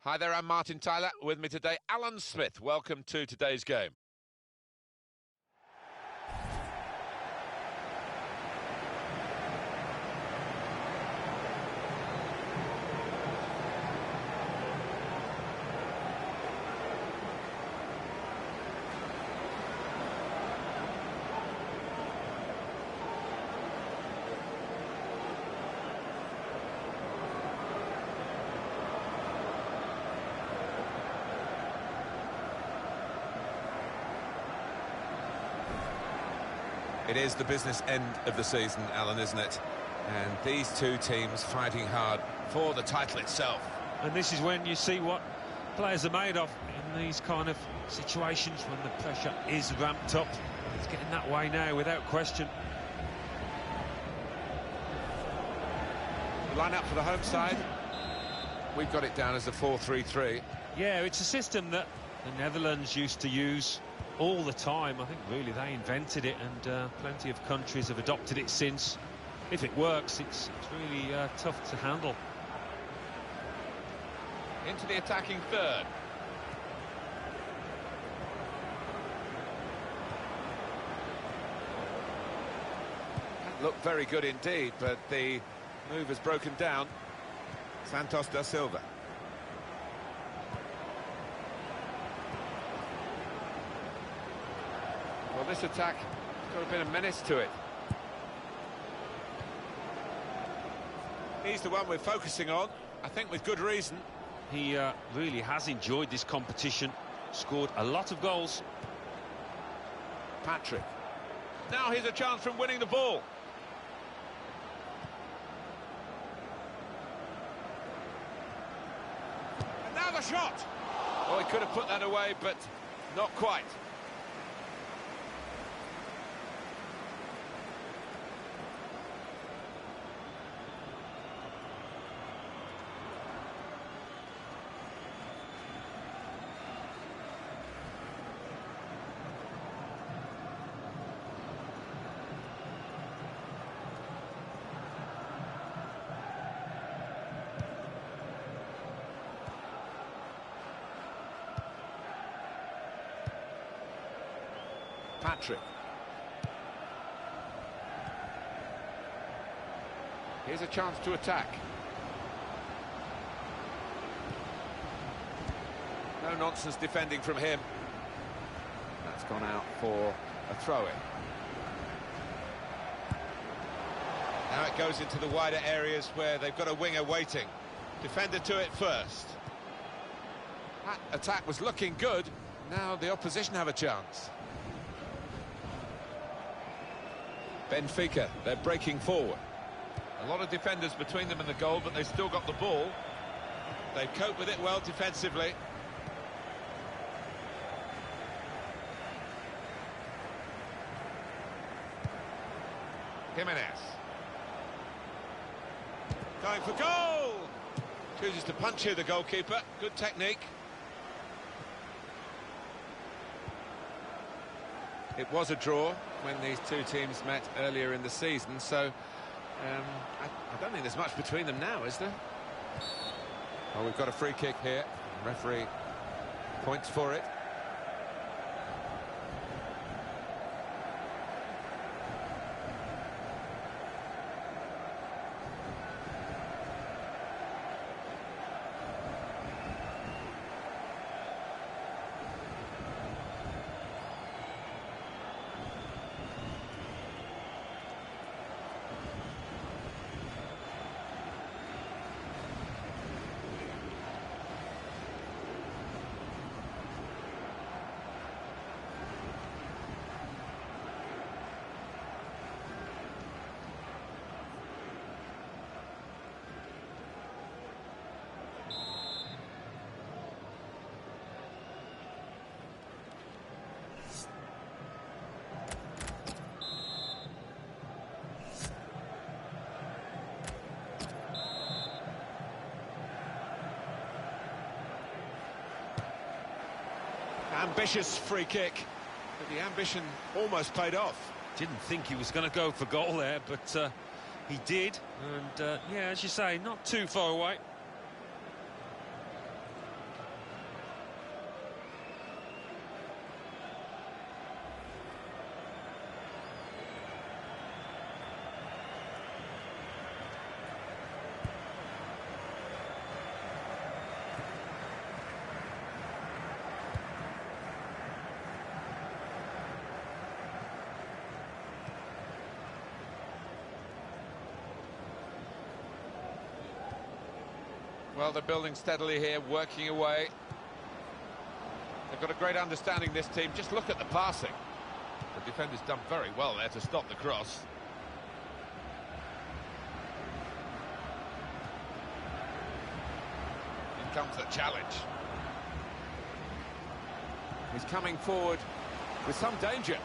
Hi there, I'm Martin Tyler. With me today, Alan Smith. Welcome to today's game. It is the business end of the season, Alan, isn't it? And these two teams fighting hard for the title itself. And this is when you see what players are made of in these kind of situations when the pressure is ramped up. It's getting that way now, without question. Line up for the home side. We've got it down as a 4-3-3. Yeah, it's a system that the Netherlands used to use all the time. I think really they invented it, and plenty of countries have adopted it since. If it works, it's really tough to handle. Into the attacking third. That looked very good indeed, but the move has broken down. Santos da Silva. Well, this attack has got a bit of menace to it. He's the one we're focusing on, I think with good reason. He really has enjoyed this competition, scored a lot of goals. Patrick. Now here's a chance from winning the ball. And now the shot! Oh, he could have put that away, but not quite. Patrick. Here's a chance to attack. No nonsense defending from him. That's gone out for a throw-in. Now it goes into the wider areas where they've got a winger waiting. Defender to it first. That attack was looking good. Now the opposition have a chance. Benfica, they're breaking forward. A lot of defenders between them and the goal, but they've still got the ball. They've coped with it well defensively. Jimenez. Going for goal! Chooses to punch here, the goalkeeper. Good technique. It was a draw when these two teams met earlier in the season, so I don't think there's much between them now, is there? Well, we've got a free kick here. The referee points for it. Ambitious free kick, but the ambition almost paid off. Didn't think he was going to go for goal there, but he did. And yeah, as you say, not too far away. Well, they're building steadily here, working away. They've got a great understanding, this team. Just look at the passing. The defender's done very well there to stop the cross. In comes the challenge. He's coming forward with some danger.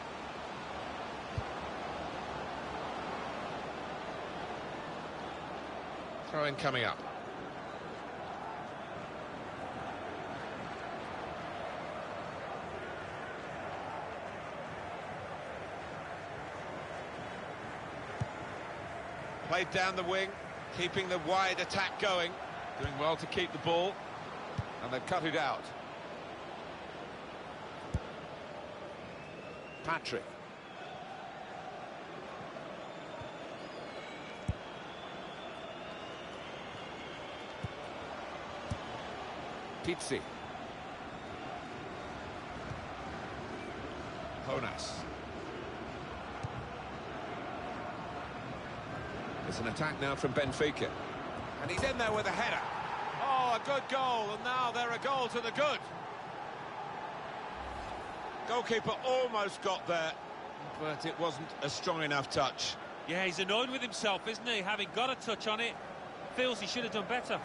Throw-in coming up. Played down the wing, keeping the wide attack going. Doing well to keep the ball. And they've cut it out. Patrick. Pizzi. Jonas. It's an attack now from Benfica. And he's in there with a header. Oh, a good goal, and now they're a goal to the good. Goalkeeper almost got there, but it wasn't a strong enough touch. Yeah, he's annoyed with himself, isn't he? Having got a touch on it, feels he should have done better.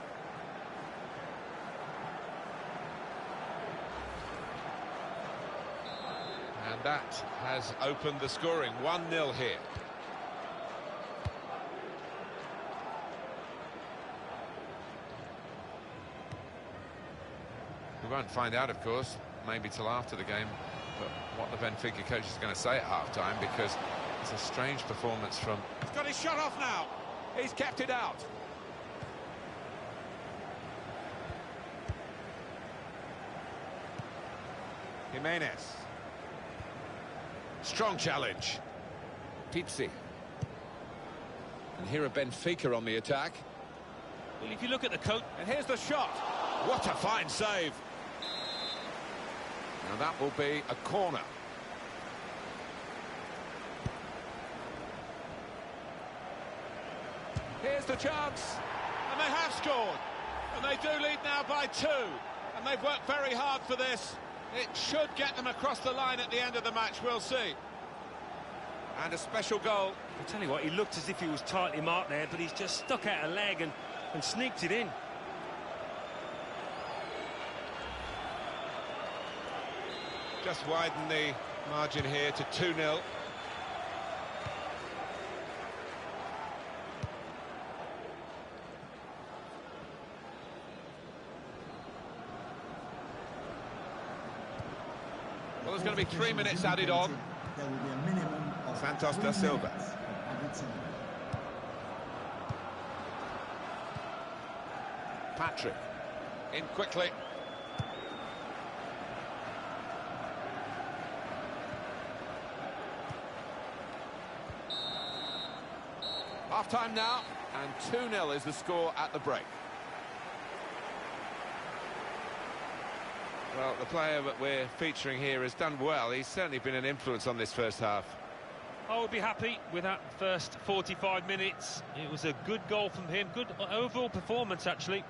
And that has opened the scoring. 1-0 here. We won't find out, of course, maybe till after the game, but what the Benfica coach is going to say at half-time, because it's a strange performance from... He's got his shot off now. He's kept it out. Jimenez. Strong challenge. Pizzi. And here are Benfica on the attack. Well, if you look at the coach... And here's the shot. What a fine save. Now that will be a corner. Here's the chance. And they have scored. And they do lead now by 2. And they've worked very hard for this. It should get them across the line at the end of the match, we'll see. And a special goal. I tell you what, he looked as if he was tightly marked there, but he's just stuck out a leg and sneaked it in. Just widen the margin here to 2-0. Well, there's going to be 3 minutes added on. There will be a minimum of Santos 3 da Silva. minutes of added time. Patrick. In quickly. Half-time now, and 2-0 is the score at the break. Well, the player that we're featuring here has done well. He's certainly been an influence on this first half. I would be happy with that first 45 minutes. It was a good goal from him, good overall performance, actually.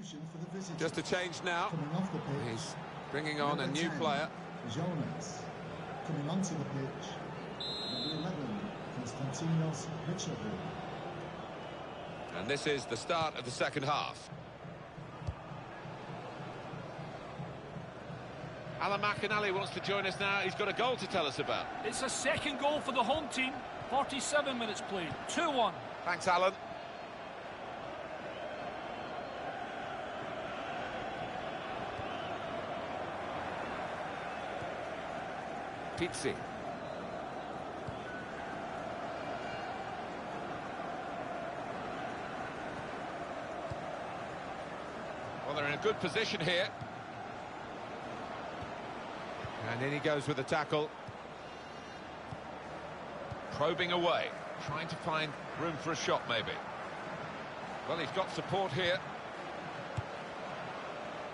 substitution for the visitors. Just a change now. Coming off the pitch. He's bringing on a Number new 10, player. Jonas. Coming onto the pitch. Number 11, Konstantinos Mitchell. And this is the start of the second half. Alan McInally wants to join us now. He's got a goal to tell us about. It's a second goal for the home team. 47 minutes played. 2-1. Thanks, Alan. Pizzi. Well, they're in a good position here. And in he goes with the tackle. Probing away, trying to find room for a shot, maybe. Well, he's got support here.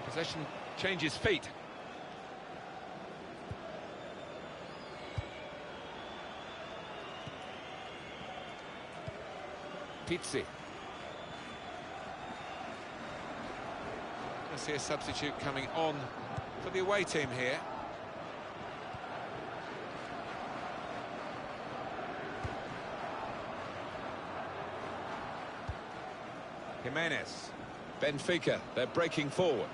Possession changes feet. Pizzi. I see a substitute coming on for the away team here. Jimenez. Benfica, they're breaking forward.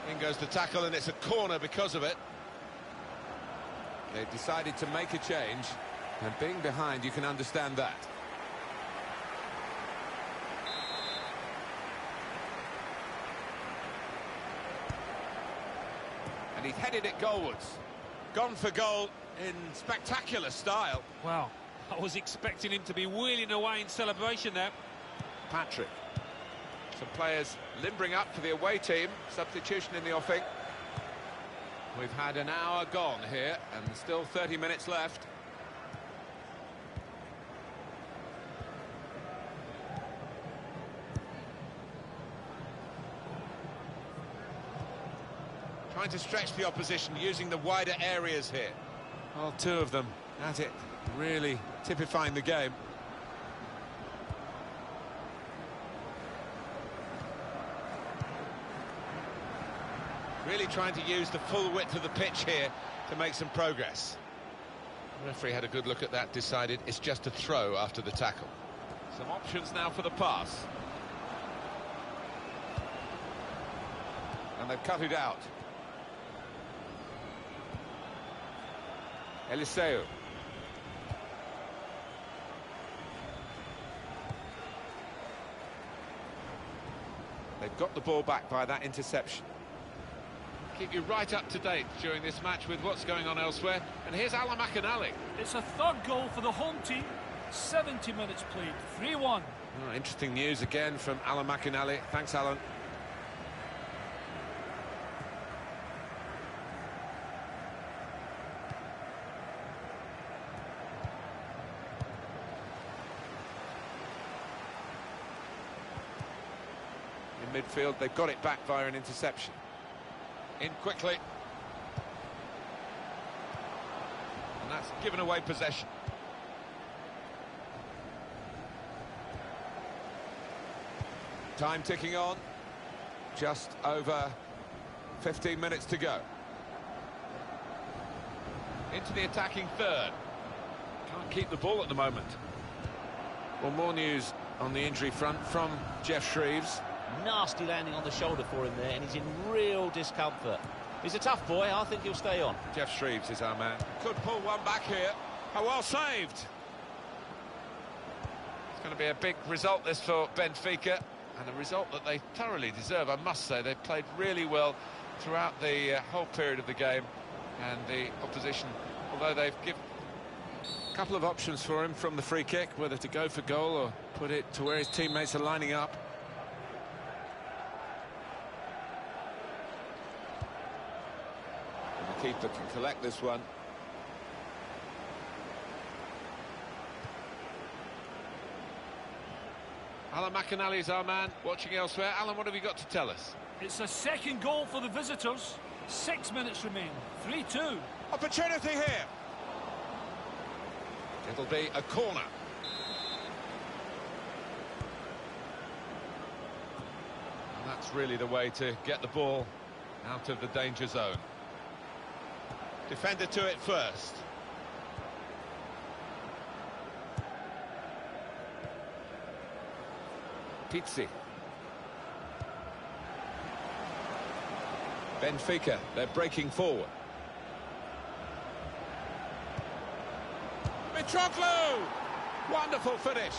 In goes the tackle, and it's a corner because of it. They've decided to make a change, and being behind, you can understand that. And he's headed it goalwards. Gone for goal in spectacular style. Wow, I was expecting him to be wheeling away in celebration there. Patrick. Some players limbering up for the away team. Substitution in the offing. We've had an hour gone here, and still 30 minutes left. Trying to stretch the opposition, using the wider areas here. Well, two of them at it, really typifying the game. Really trying to use the full width of the pitch here to make some progress. The referee had a good look at that, decided it's just a throw after the tackle. Some options now for the pass. And they've cut it out. Eliseu. They've got the ball back by that interception. Keep you right up to date during this match with what's going on elsewhere. And here's Alan McInally. It's a third goal for the home team. 70 minutes played. 3-1. Oh, interesting news again from Alan McInally. Thanks, Alan. In midfield, they've got it back via an interception. In quickly. And that's given away possession. Time ticking on. Just over 15 minutes to go. Into the attacking third. Can't keep the ball at the moment. Well, more news on the injury front from Jeff Shreves. Nasty landing on the shoulder for him there, and he's in real discomfort. He's a tough boy. I think he'll stay on. Jeff Shreves is our man. Could pull one back here. Oh, well saved. It's going to be a big result, this, for Benfica, and a result that they thoroughly deserve, I must say. They've played really well throughout the whole period of the game, and the opposition, although they've given a couple of options for him from the free kick, whether to go for goal or put it to where his teammates are lining up. The keeper can collect this one. Alan McInally is our man, watching elsewhere. Alan, what have you got to tell us? It's a second goal for the visitors. 6 minutes remain. 3-2. Opportunity here. It'll be a corner. That's really the way to get the ball out of the danger zone. Defender to it first. Pizzi. Benfica, they're breaking forward. Mitroglou! Wonderful finish.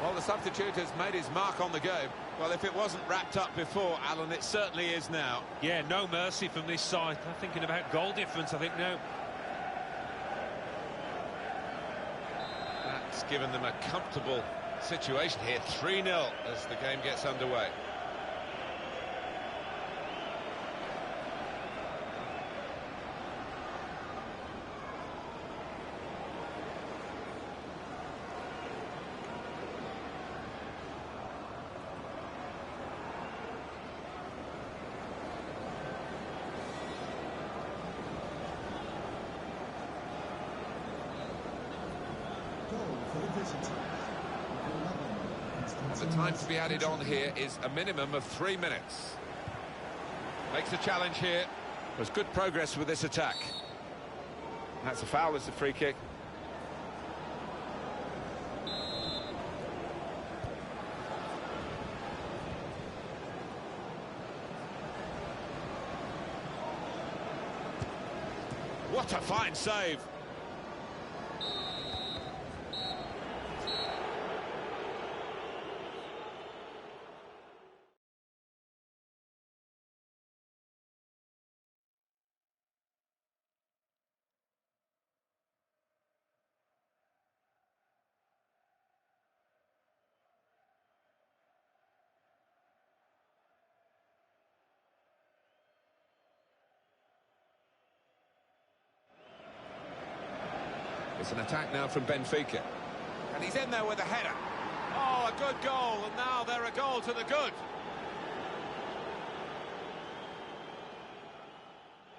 Well, the substitute has made his mark on the game. Well, if it wasn't wrapped up before, Alan, it certainly is now. Yeah, no mercy from this side. They're thinking about goal difference, I think, now. That's given them a comfortable situation here. 3-0 as the game gets underway. The time to be added on here is a minimum of 3 minutes. Makes a challenge here. There's good progress with this attack. That's a foul, it's a free kick. What a fine save. It's an attack now from Benfica. And he's in there with a header. Oh, a good goal, and now they're a goal to the good.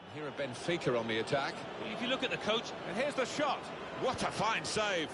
And here are Benfica on the attack. Well, if you look at the coach... And here's the shot. What a fine save.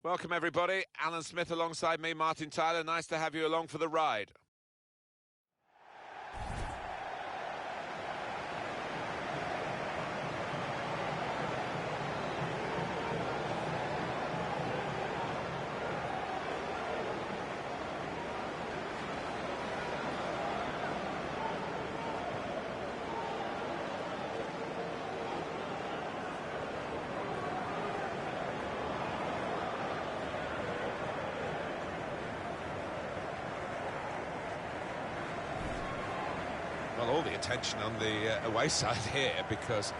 Welcome everybody, Alan Smith alongside me, Martin Tyler. Nice to have you along for the ride. Well, all the attention on the away side here, because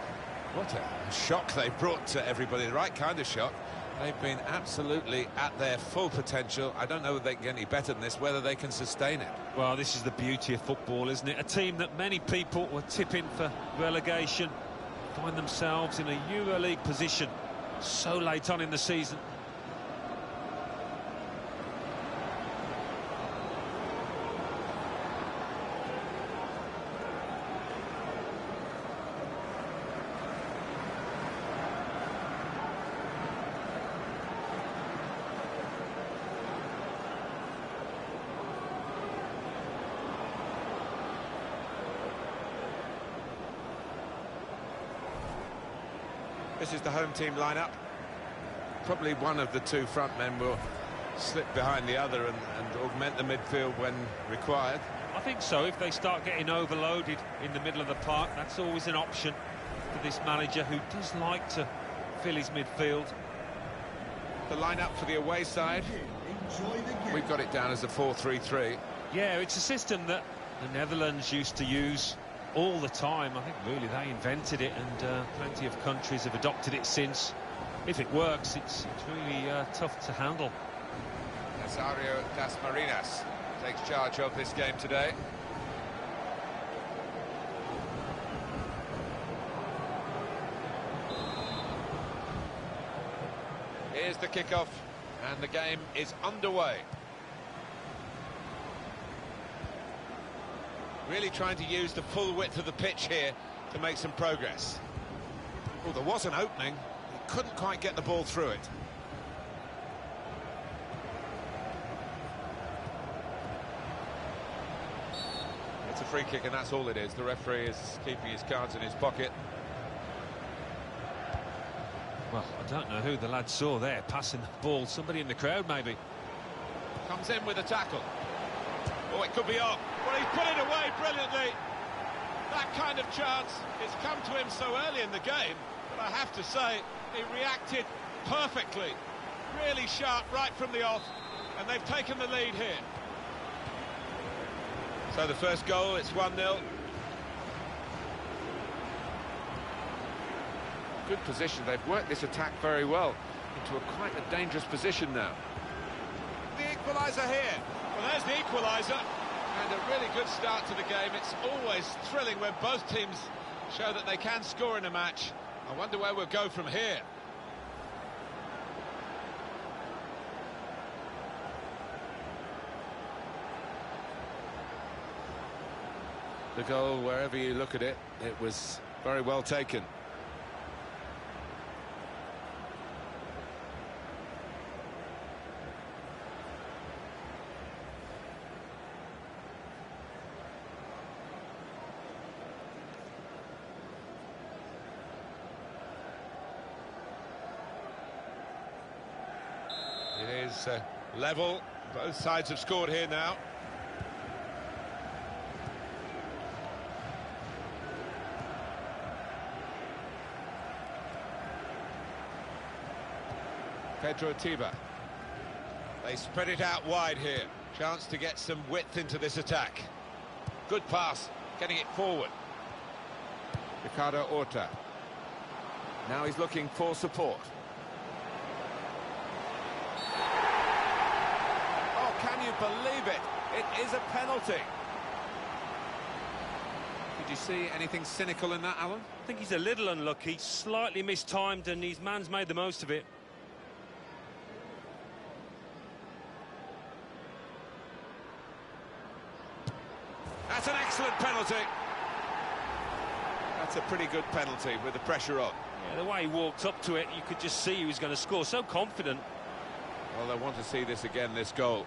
what a shock they've brought to everybody, the right kind of shock. They've been absolutely at their full potential. I don't know whether they can get any better than this, whether they can sustain it. Well, this is the beauty of football, isn't it? A team that many people were tipping for relegation find themselves in a Euro League position so late on in the season. This is the home team lineup. Probably one of the two front men will slip behind the other and augment the midfield when required. I think so. If they start getting overloaded in the middle of the park, that's always an option for this manager, who does like to fill his midfield. The lineup for the away side, we've got it down as a 4-3-3. Yeah, it's a system that the Netherlands used to use all the time. I think really they invented it, and plenty of countries have adopted it since. If it works, it's really tough to handle. Nazario Das Marinas takes charge of this game today. Here's the kickoff, and the game is underway. Really trying to use the full width of the pitch here to make some progress. Oh, there was an opening. He couldn't quite get the ball through it. It's a free kick, and that's all it is. The referee is keeping his cards in his pocket. Well, I don't know who the lad saw there passing the ball. Somebody in the crowd, maybe. Comes in with a tackle. Oh, it could be on. Well, he's put it away brilliantly. That kind of chance has come to him so early in the game, but I have to say, he reacted perfectly. Really sharp right from the off, and they've taken the lead here. So the first goal, it's 1-0. Good position. They've worked this attack very well into quite a dangerous position now. The equaliser here. Well, there's the equaliser, and a really good start to the game. It's always thrilling when both teams show that they can score in a match. I wonder where we'll go from here. The goal, wherever you look at it, it was very well taken. It is level. Both sides have scored here now. Pedro Tiba. They spread it out wide here. Chance to get some width into this attack. Good pass, getting it forward. Ricardo Horta. Now he's looking for support. Oh, can you believe it? It is a penalty. Did you see anything cynical in that, Alan? I think he's a little unlucky, slightly mistimed, and his man's made the most of it. That's an excellent penalty. That's a pretty good penalty with the pressure on. Yeah, the way he walked up to it, you could just see he was going to score. So confident. Well, they want to see this again, this goal.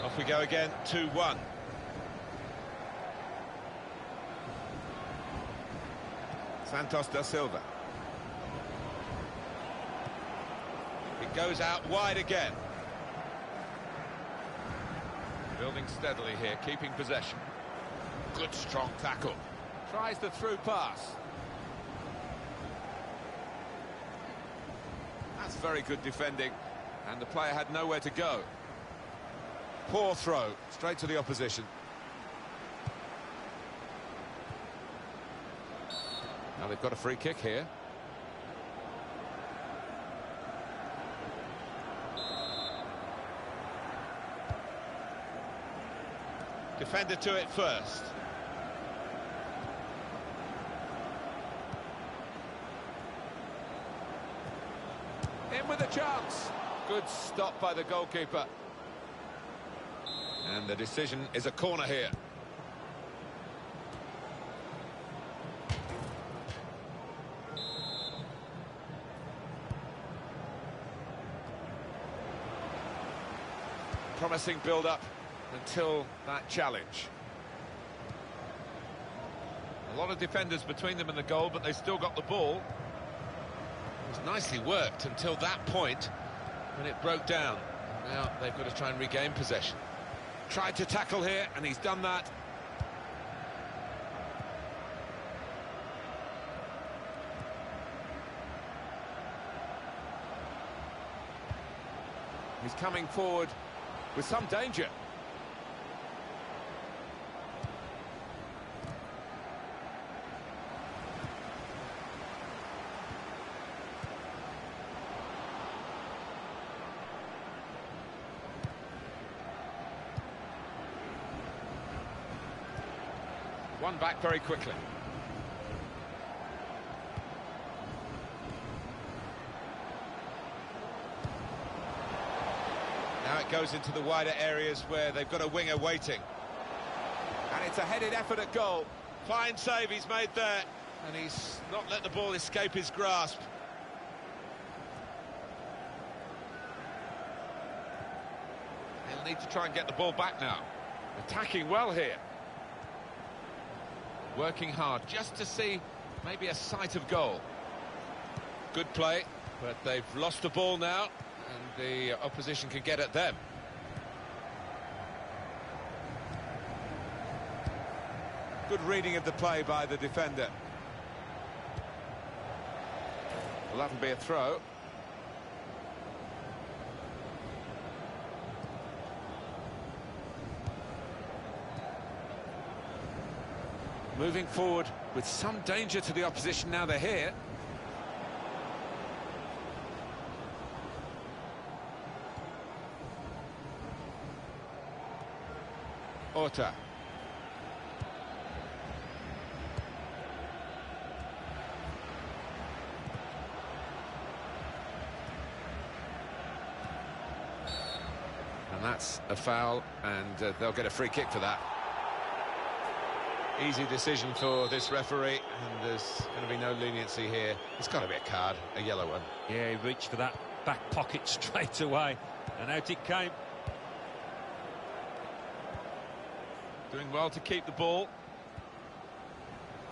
Off we go again, 2-1. Santos da Silva. It goes out wide again. Building steadily here, keeping possession. Good strong tackle. Tries the through pass. That's very good defending, and the player had nowhere to go. Poor throw, straight to the opposition. Now they've got a free kick here. Defender to it first. In with a chance. Good stop by the goalkeeper. And the decision is a corner here. Promising build-up until that challenge. A lot of defenders between them and the goal, but they still got the ball. It was nicely worked until that point when it broke down. Now they've got to try and regain possession. Tried to tackle here, and he's done that. He's coming forward with some danger. One back very quickly. Now it goes into the wider areas where they've got a winger waiting. And it's a headed effort at goal. Fine save he's made there. And he's not let the ball escape his grasp. He'll need to try and get the ball back now. Attacking well here. Working hard just to see maybe a sight of goal. Good play, but they've lost the ball now, and the opposition can get at them. Good reading of the play by the defender. Well, that'll be a throw. Moving forward with some danger to the opposition now they're here. Orta. And that's a foul, and they'll get a free kick for that. Easy decision for this referee, and there's going to be no leniency here. It's got to be a card, a yellow one. Yeah, he reached for that back pocket straight away, and out it came. Doing well to keep the ball.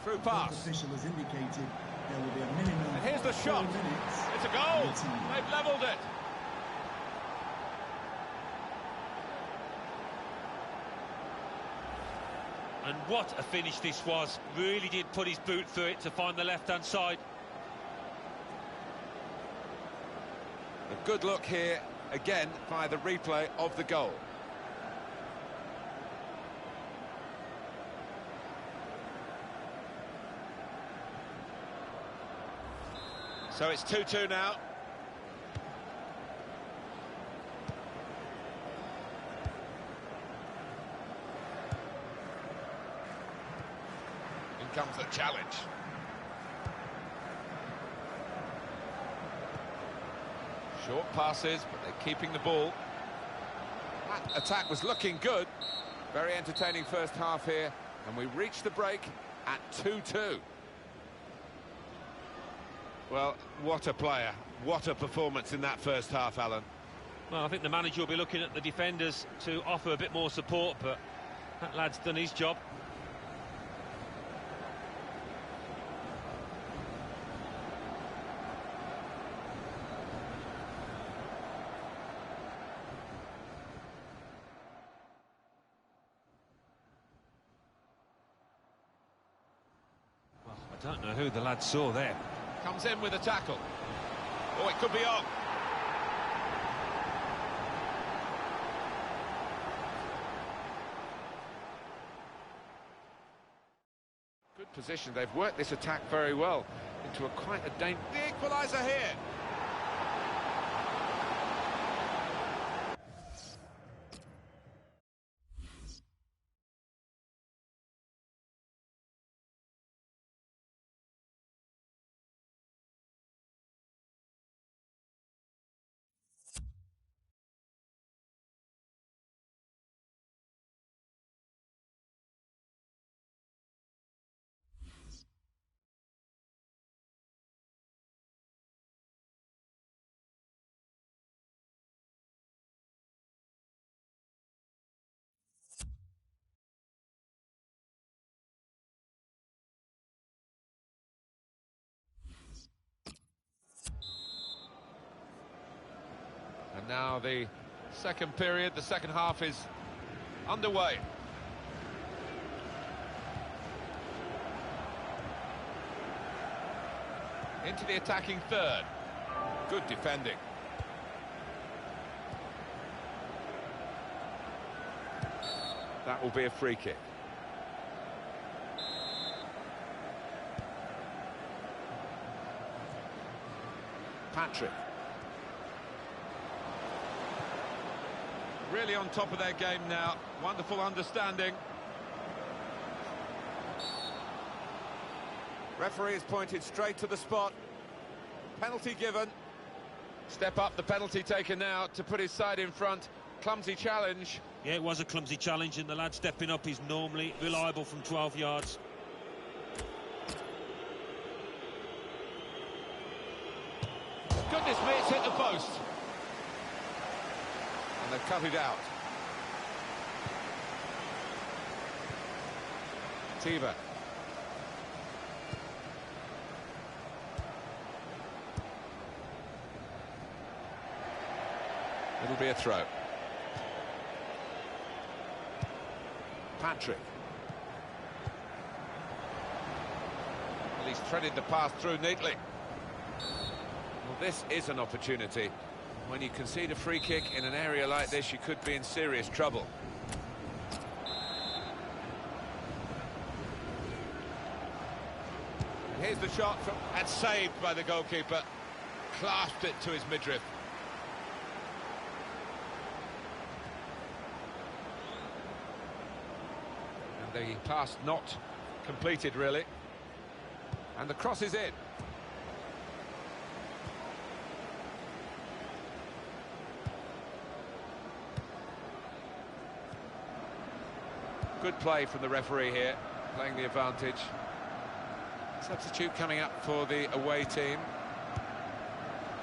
Through pass. The official has indicated there will be a minimum. And here's the shot. It's a goal. They've levelled it. And what a finish this was. Really did put his boot through it to find the left-hand side. A good look here, again, by the replay of the goal. So it's 2-2 now. In comes the challenge. Short passes, but they're keeping the ball. That attack was looking good. Very entertaining first half here, and we reach the break at 2-2. Well, what a player. What a performance in that first half, Alan. Well, I think the manager will be looking at the defenders to offer a bit more support, but that lad's done his job. Well, I don't know who the lad saw there. Comes in with a tackle. Oh, it could be on. Good position. They've worked this attack very well into quite a danger. The equaliser here. And now the second period, the second half is underway. Into the attacking third. Good defending. That will be a free kick. Patrick. Really on top of their game now. Wonderful understanding. Referee has pointed straight to the spot. Penalty given. Step up, the penalty taken now to put his side in front. Clumsy challenge. Yeah, it was a clumsy challenge, and the lad stepping up is normally reliable from 12 yards. Goodness me, it's hit the post. And they've cut it out. Tiva. It'll be a throw. Patrick. Well, he's threaded the pass through neatly. Well, this is an opportunity. When you concede a free kick in an area like this, you could be in serious trouble. And here's the shot from, and saved by the goalkeeper. Clasped it to his midriff. And the pass not completed, really. And the cross is in. Good play from the referee here, playing the advantage. Substitute coming up for the away team.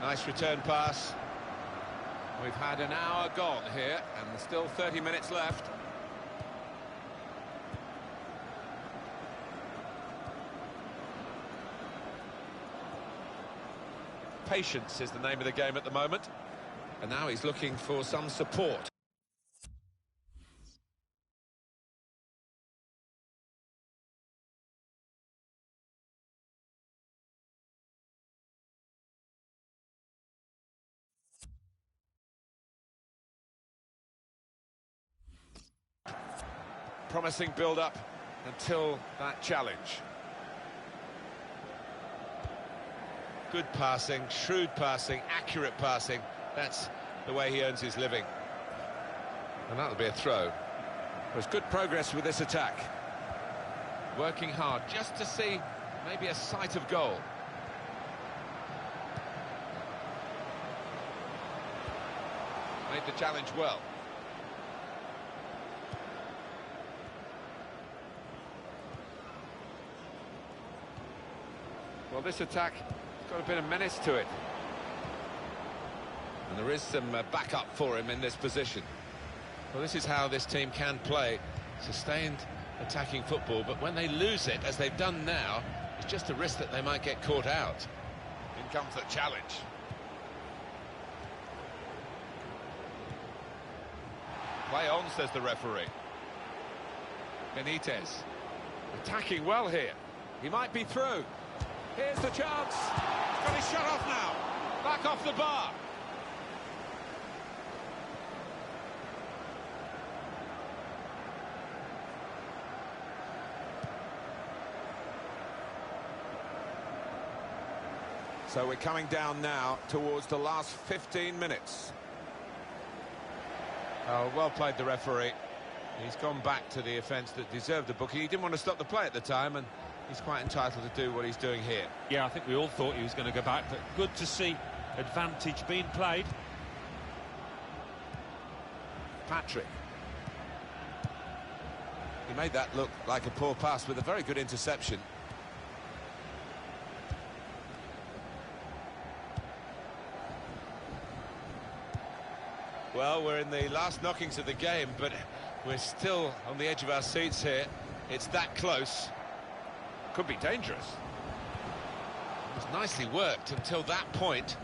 Nice return pass. We've had an hour gone here, and there's still 30 minutes left. Patience is the name of the game at the moment. And now he's looking for some support. Promising build-up until that challenge. Good passing, shrewd passing, accurate passing. That's the way he earns his living. And that'll be a throw. There's good progress with this attack. Working hard just to see maybe a sight of goal. Made the challenge well. Well, this attack has got a bit of menace to it. And there is some backup for him in this position. Well, this is how this team can play. Sustained attacking football, but when they lose it, as they've done now, it's just a risk that they might get caught out. In comes the challenge. Play on, says the referee. Benitez. Attacking well here. He might be through. Here's the chance. He's got his shot off now. Back off the bar. So we're coming down now towards the last 15 minutes. Oh, well played, the referee. He's gone back to the offence that deserved the booking. He didn't want to stop the play at the time, and he's quite entitled to do what he's doing here. Yeah, I think we all thought he was going to go back, but good to see advantage being played. Patrick. He made that look like a poor pass with a very good interception. Well, we're in the last knockings of the game, but we're still on the edge of our seats here. It's that close. Could be dangerous. It was nicely worked until that point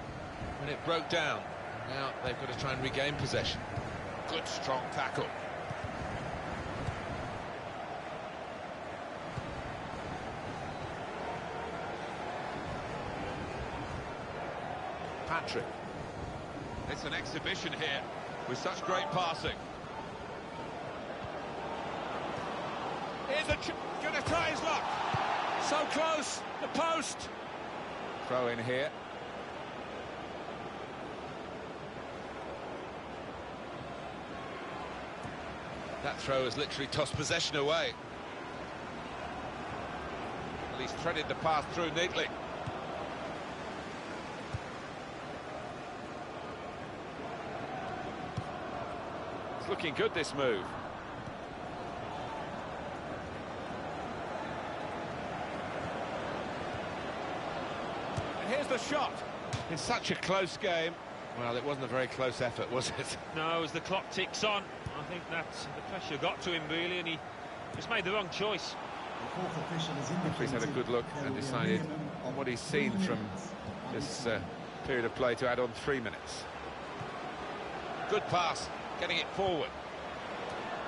when it broke down. Now they've got to try and regain possession. Good, strong tackle. Patrick. It's an exhibition here with such great passing. Here's gonna try his luck. So close, the post. Throw in here. That throw has literally tossed possession away. Well, he's threaded the pass through neatly. It's looking good, this move. And here's the shot. In such a close game. Well, it wasn't a very close effort, was it? No, as the clock ticks on, I think that the pressure got to him, really, and he just made the wrong choice. The fourth official has indicated He's had a good look there and will be a decided minimum on of what he's 3 seen from minutes on this period of play to add on 3 minutes. Good pass, getting it forward.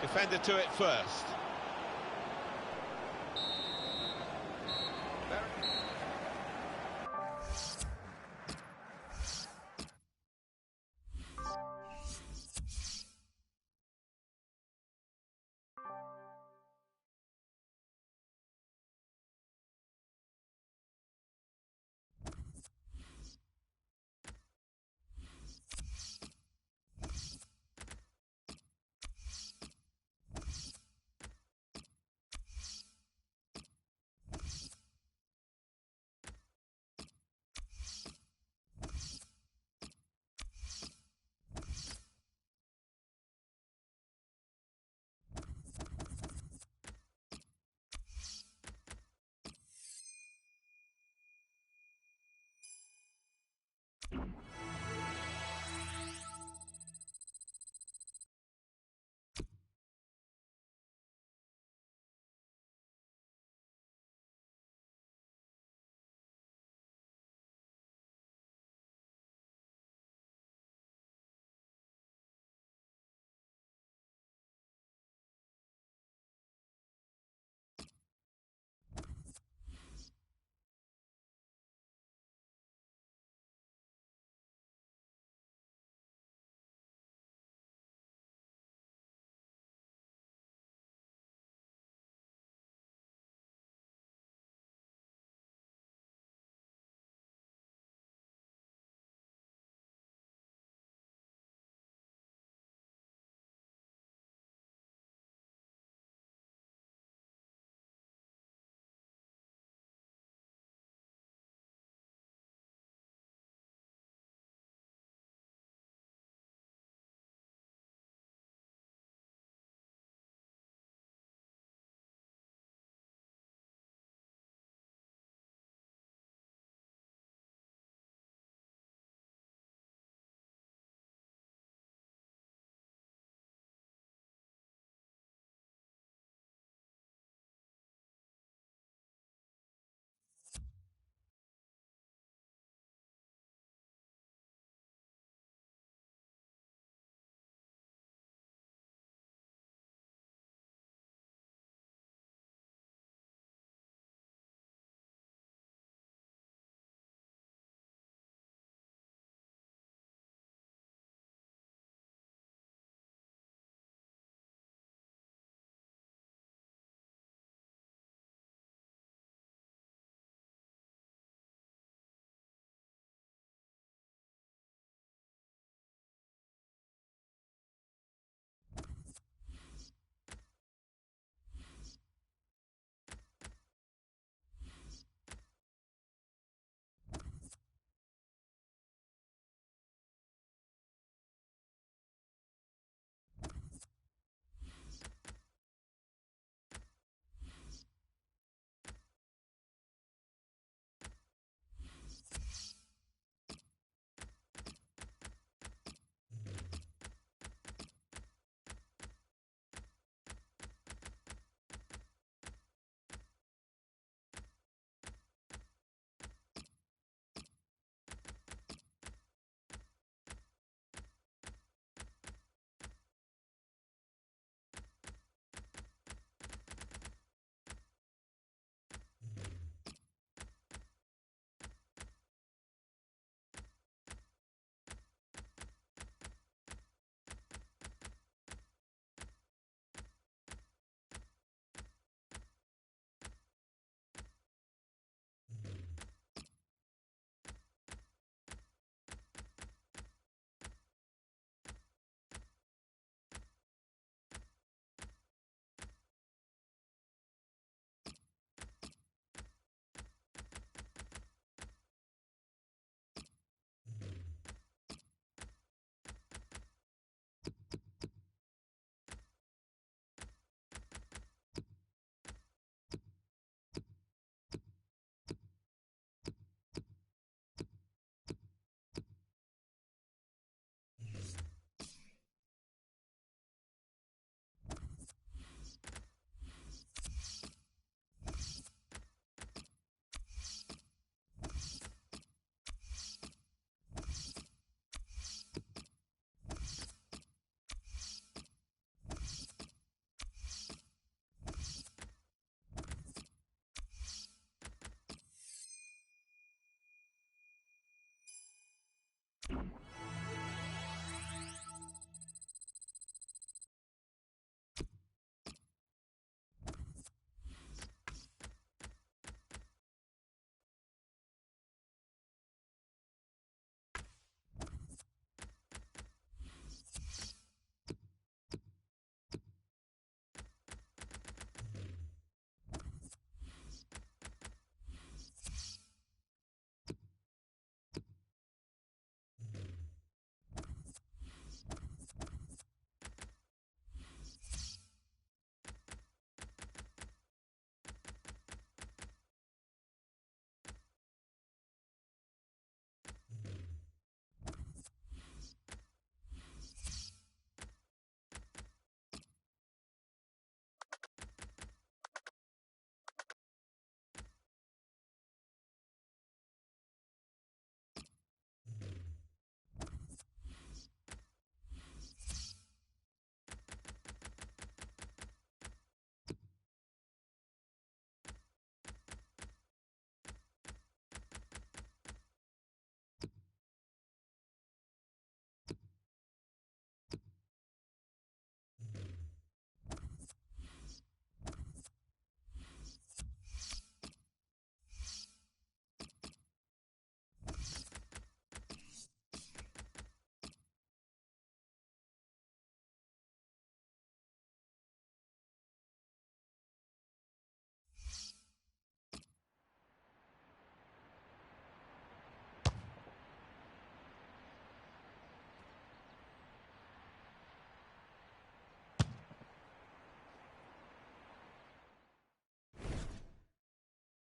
Defender to it first.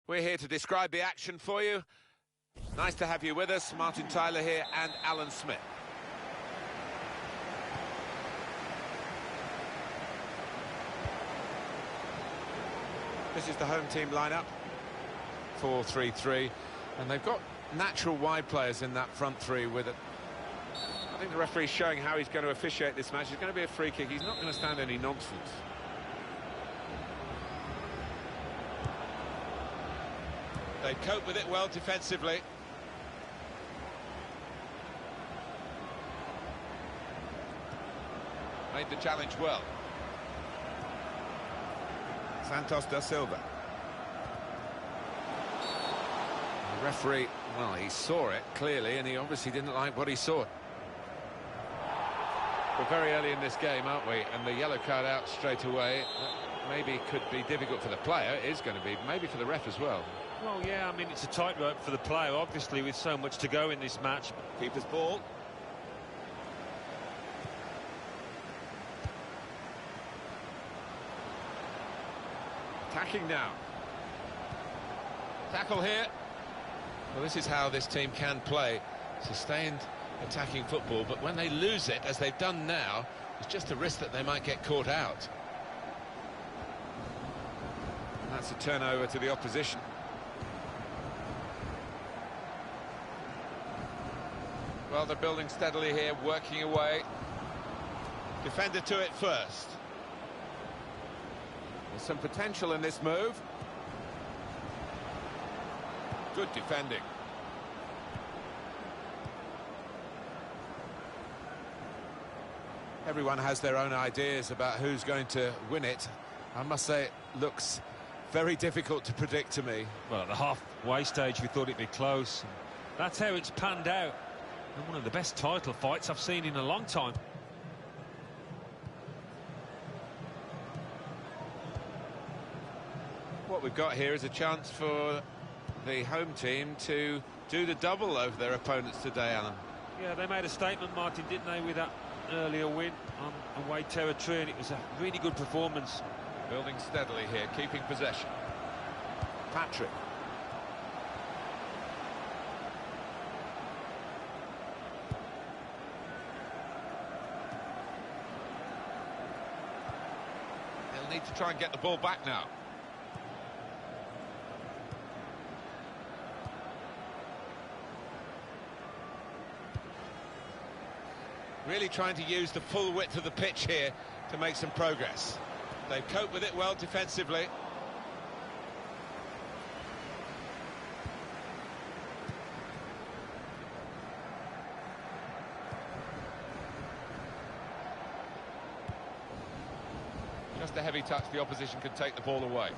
We're here to describe the action for you. Nice to have you with us. Martin Tyler here and Alan Smith. This is the home team lineup. 4-3-3. And they've got natural wide players in that front three with it. I think the referee's showing how he's going to officiate this match. It's going to be a free kick. He's not going to stand any nonsense. They cope with it well defensively. Made the challenge well. Santos da Silva. The referee, well, he saw it clearly, and he obviously didn't like what he saw. We're very early in this game, aren't we? And the yellow card out straight away. That maybe could be difficult for the player. It is going to be, maybe for the ref as well. Well, yeah, I mean, it's a tightrope for the player, obviously, with so much to go in this match. Keeper's ball. Attacking now. Tackle here. Well, this is how this team can play. Sustained attacking football, but when they lose it, as they've done now, it's just a risk that they might get caught out. And that's a turnover to the opposition. Well, they're building steadily here, working away. Defender to it first. There's some potential in this move. Good defending. Everyone has their own ideas about who's going to win it. I must say, it looks very difficult to predict to me. Well, at the halfway stage, we thought it'd be close. That's how it's panned out. And one of the best title fights I've seen in a long time. What we've got here is a chance for the home team to do the double over their opponents today, Alan. Yeah, they made a statement, Martin, didn't they, with that earlier win on away territory, and it was a really good performance. Building steadily here, keeping possession. Patrick. They'll need to try and get the ball back now. Really trying to use the full width of the pitch here to make some progress. They've coped with it well defensively. Just a heavy touch, the opposition could take the ball away.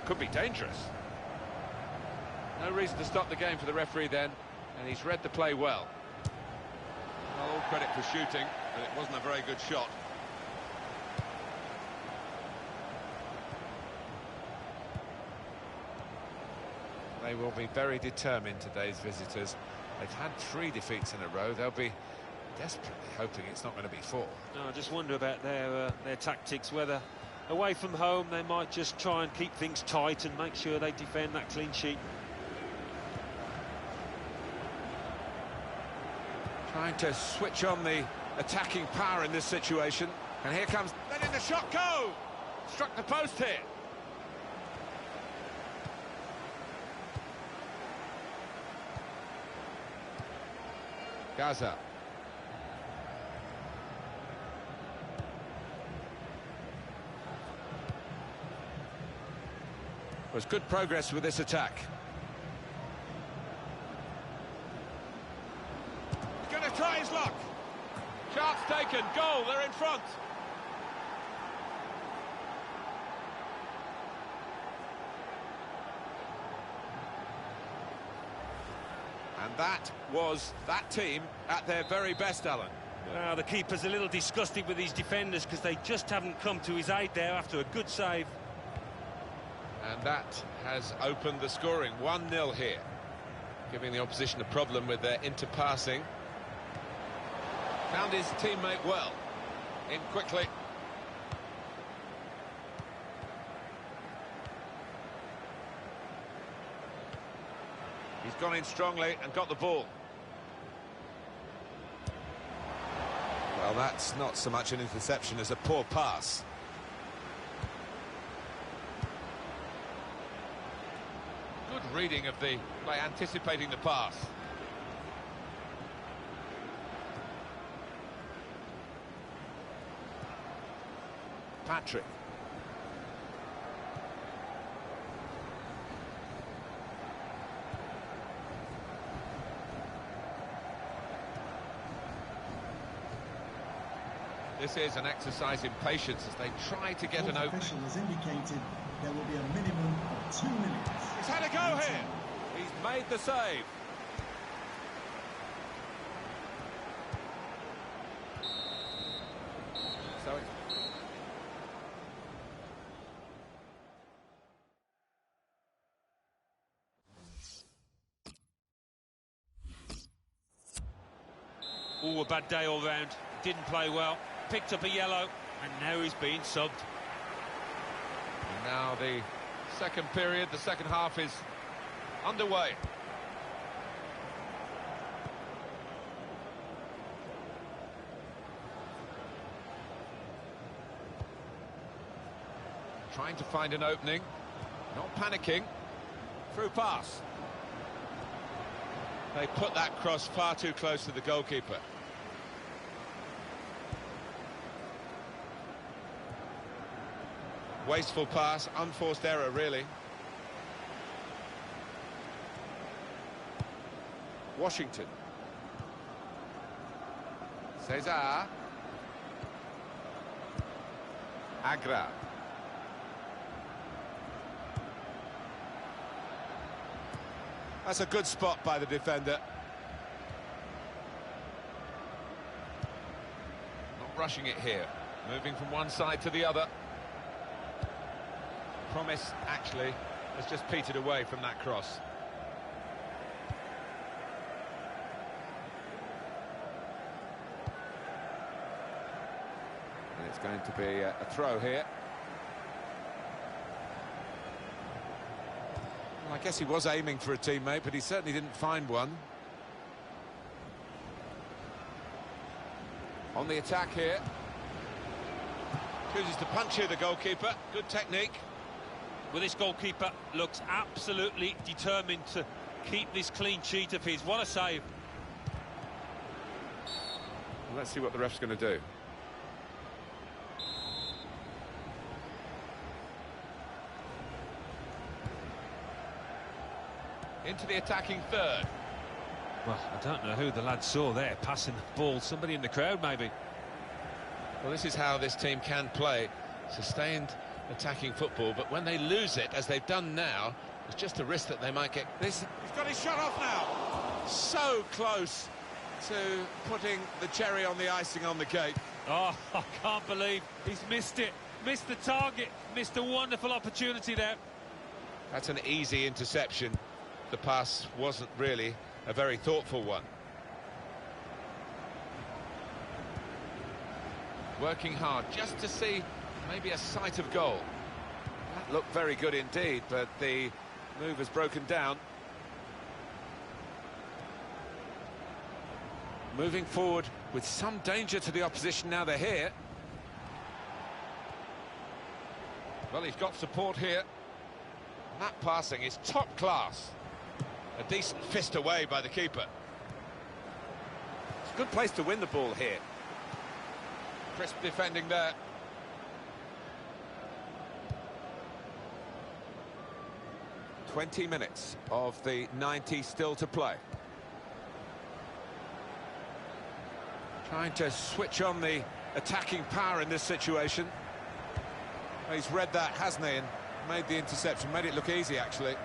Could be dangerous. No reason to stop the game for the referee then. And he's read the play well. All credit for shooting, but it wasn't a very good shot. They will be very determined, today's visitors. They've had 3 defeats in a row. They'll be desperately hoping it's not going to be 4. No, I just wonder about their tactics, whether away from home they might just try and keep things tight and make sure they defend that clean sheet. Trying to switch on the attacking power in this situation. And here comes... Letting the shot go! Struck the post here. Gaza. Was good progress with this attack. Try his luck. Chance taken. Goal. They're in front. And that was that team at their very best, Alan. Well, the keeper's a little disgusted with his defenders because they just haven't come to his aid there after a good save. And that has opened the scoring. 1-0 here, giving the opposition a problem with their interpassing. Found his teammate well. In quickly. He's gone in strongly and got the ball. Well, that's not so much an interception as a poor pass. Good reading of the by anticipating the pass. Patrick. This is an exercise in patience as they try to get an opening. Official has indicated there will be a minimum of 2 minutes. He's had a go here. He's made the save. So it's... Oh, a bad day all round. Didn't play well. Picked up a yellow, and now he's being subbed. And now the second period, the second half is underway. Trying to find an opening, not panicking. Through pass. They put that cross far too close to the goalkeeper. Wasteful pass, unforced error, really. Washington. Cesar. Agra. That's a good spot by the defender. Not rushing it here. Moving from one side to the other. Promise, actually, has just petered away from that cross. And it's going to be a throw here. Well, I guess he was aiming for a teammate, but he certainly didn't find one. On the attack here. Chooses to punch here, the goalkeeper. Good technique. Well, this goalkeeper looks absolutely determined to keep this clean sheet of his. What a save. Well, let's see what the ref's going to do. Into the attacking third. Well, I don't know who the lad saw there, passing the ball. Somebody in the crowd, maybe. Well, this is how this team can play. Sustained attacking football, but when they lose it, as they've done now, there's just a risk that they might get this. He's got his shot off now. So close to putting the cherry on the icing on the cake. Oh, I can't believe he's missed it. Missed the target. Missed a wonderful opportunity there. That's an easy interception. The pass wasn't really a very thoughtful one. Working hard just to see maybe a sight of goal. That looked very good indeed, but the move has broken down. Moving forward with some danger to the opposition now they're here. Well, he's got support here. That passing is top class. A decent fist away by the keeper. It's a good place to win the ball here. Crisp defending there. "20 minutes of the 90 still to play. Trying to switch on the attacking power in this situation. Well, he's read that, hasn't he, and made the interception, made it look easy, actually.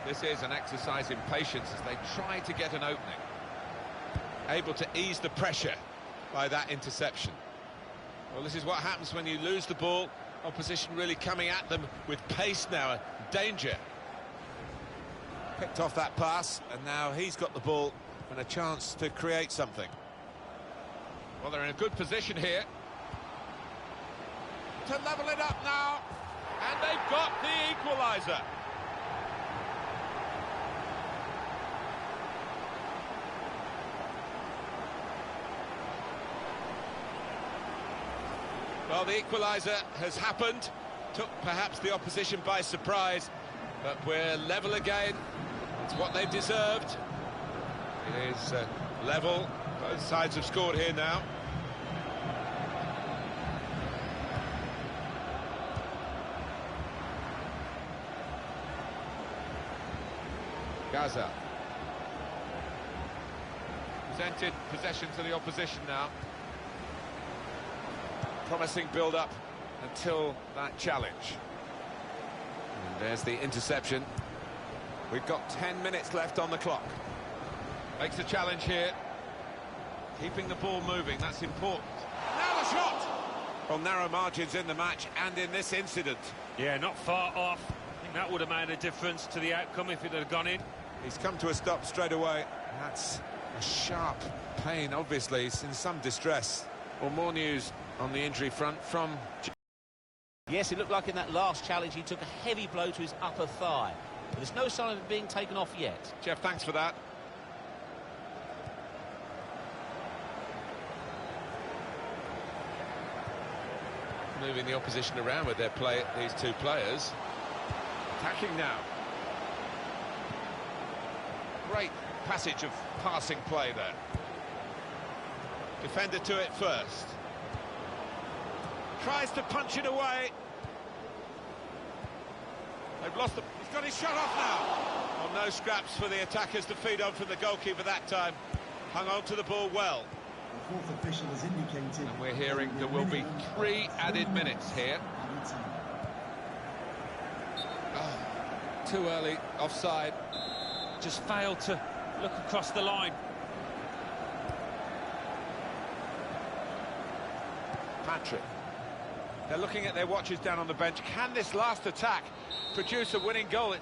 This is an exercise in patience as they try to get an opening. Able to ease the pressure by that interception. Well, this is what happens when you lose the ball. Opposition really coming at them with pace now, danger. Picked off that pass, and now he's got the ball and a chance to create something. Well, they're in a good position here. To level it up now, And they've got the equaliser. Well, the equaliser has happened. Took perhaps the opposition by surprise, but we're level again. It's what they've deserved. It is level. Both sides have scored here now. Gaza. Presented possession to the opposition now. Promising build-up until that challenge. And there's the interception. We've got 10 minutes left on the clock. Makes a challenge here. Keeping the ball moving, that's important. Now the shot! Well, narrow margins in the match and in this incident. Yeah, not far off. I think that would have made a difference to the outcome if it had gone in. He's come to a stop straight away. That's a sharp pain, obviously. He's in some distress. Well, more news on the injury front from... Yes, it looked like in that last challenge he took a heavy blow to his upper thigh. But there's no sign of it being taken off yet. Jeff, thanks for that. Moving the opposition around with their play, these two players. Attacking now. Great passage of passing play there. Defender to it first. Tries to punch it away. They've lost the... He's got his shot off now. Well, no scraps for the attackers to feed on from the goalkeeper that time. Hung on to the ball well. The fourth official has indicated... And we're hearing there will be 3 added minutes here. Oh, too early, offside. Just failed to look across the line. Patrick. They're looking at their watches down on the bench. Can this last attack produce a winning goal?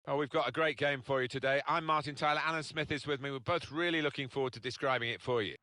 Oh, we've got a great game for you today. I'm Martin Tyler, Alan Smith is with me. We're both really looking forward to describing it for you.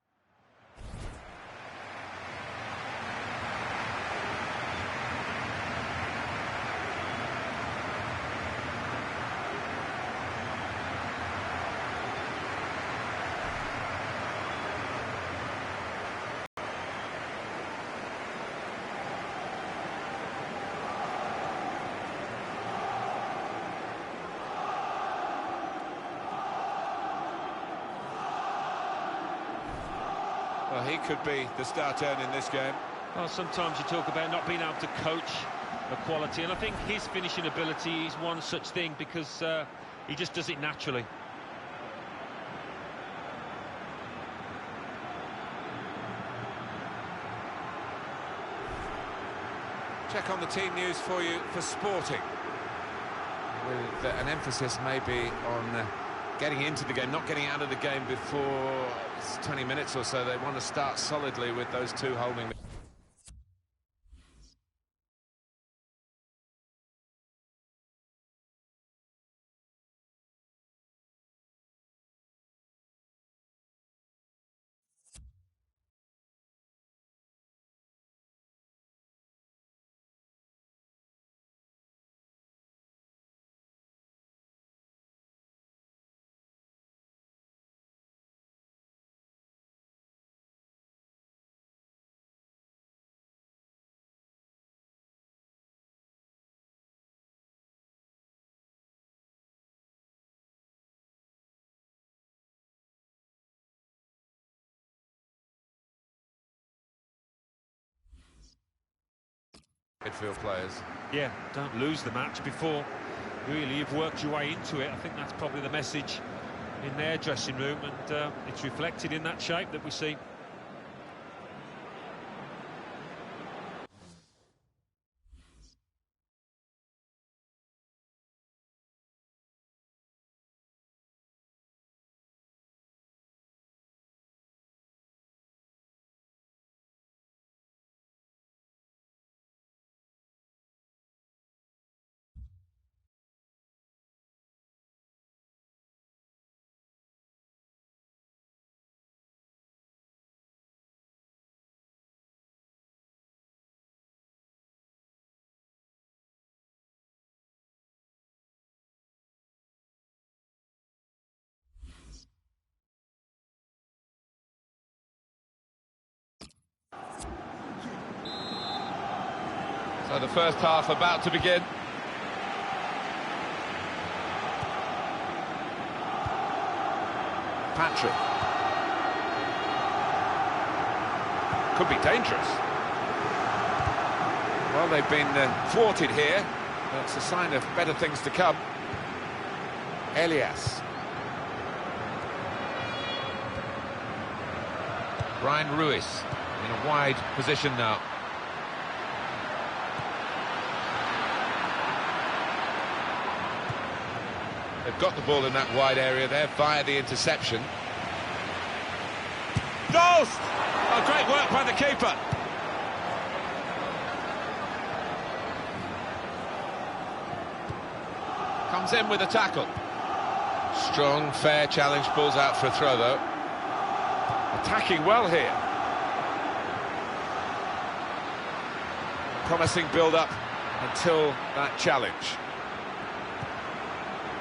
Well, he could be the star turn in this game. Well, sometimes you talk about not being able to coach a quality, and I think his finishing ability is one such thing because he just does it naturally. Check on the team news for you for Sporting, with an emphasis maybe on getting into the game, not getting out of the game before 20 minutes or so. They want to start solidly with those two holding. Midfield players. Yeah, don't lose the match before really you've worked your way into it. I think that's probably the message in their dressing room, and it's reflected in that shape that we see. So the first half about to begin. Patrick. Could be dangerous. Well, they've been thwarted here. That's a sign of better things to come. Elias. Brian Ruiz in a wide position now. They've got the ball in that wide area there via the interception. Goals! Oh, great work by the keeper. Comes in with a tackle. Strong, fair challenge, pulls out for a throw though. Attacking well here. Promising build-up until that challenge.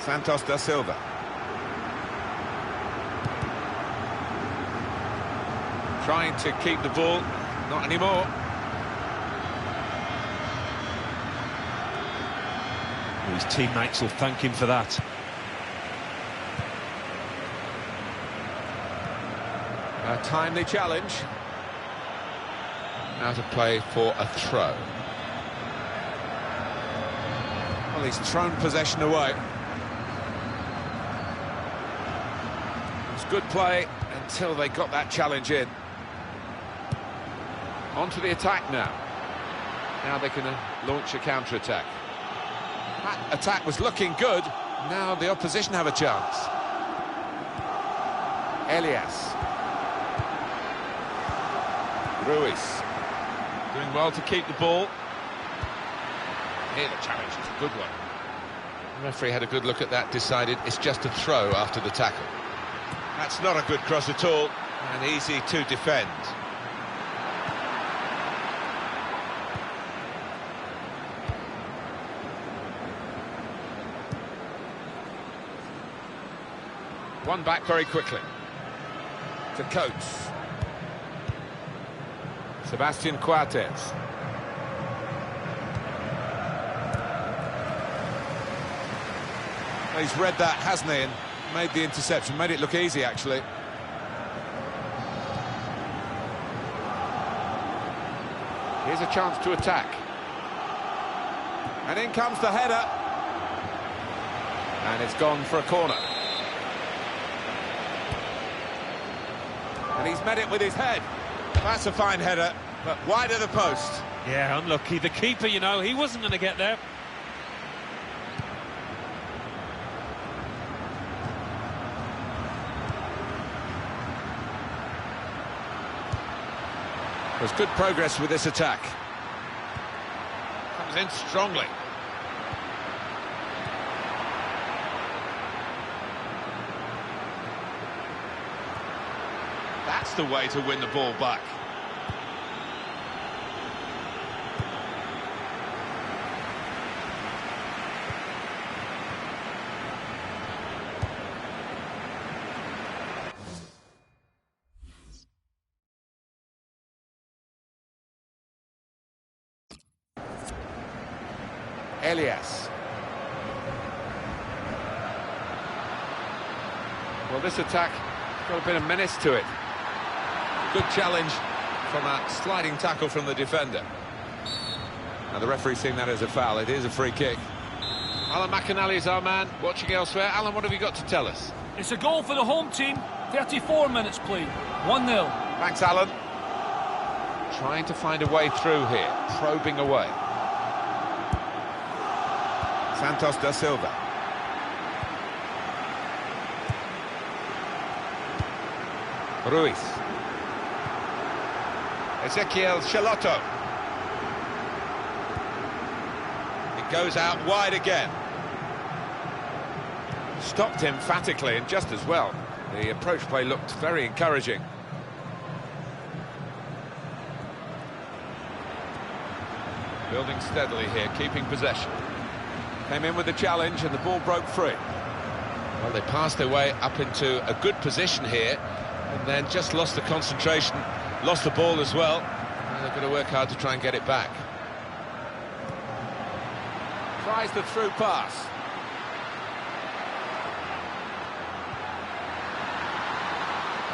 Santos da Silva. Trying to keep the ball, not anymore. His teammates will thank him for that. A timely challenge. Now to play for a throw. Well, he's thrown possession away. Good play until they got that challenge in. On to the attack now. Now they can launch a counter-attack. That attack was looking good. Now the opposition have a chance. Elias. Ruiz. Doing well to keep the ball. Here the challenge is a good one. The referee had a good look at that, decided it's just a throw after the tackle. That's not a good cross at all, and easy to defend. One back very quickly. To Coates. Sebastian Coates. He's read that, hasn't he, and made the interception, made it look easy, actually. Here's a chance to attack. And in comes the header. And it's gone for a corner. And he's met it with his head. That's a fine header, but wide of the post. Yeah, unlucky. The keeper, you know, he wasn't going to get there. There's good progress with this attack. Comes in strongly. That's the way to win the ball back. Elias. Well, this attack got a bit of menace to it. Good challenge from a sliding tackle from the defender. Now the referee's seeing that as a foul. It is a free kick. Alan McInally is our man, watching elsewhere. Alan, what have you got to tell us? It's a goal for the home team. 34 minutes played. 1-0. Thanks, Alan. Trying to find a way through here, probing away. Santos da Silva. Ruiz. Ezequiel Chalotto. It goes out wide again. Stopped him emphatically and just as well. The approach play looked very encouraging. Building steadily here, keeping possession. Came in with the challenge and the ball broke free. Well, they passed their way up into a good position here and then just lost the concentration, lost the ball as well. And they're going to work hard to try and get it back. Tries the through pass.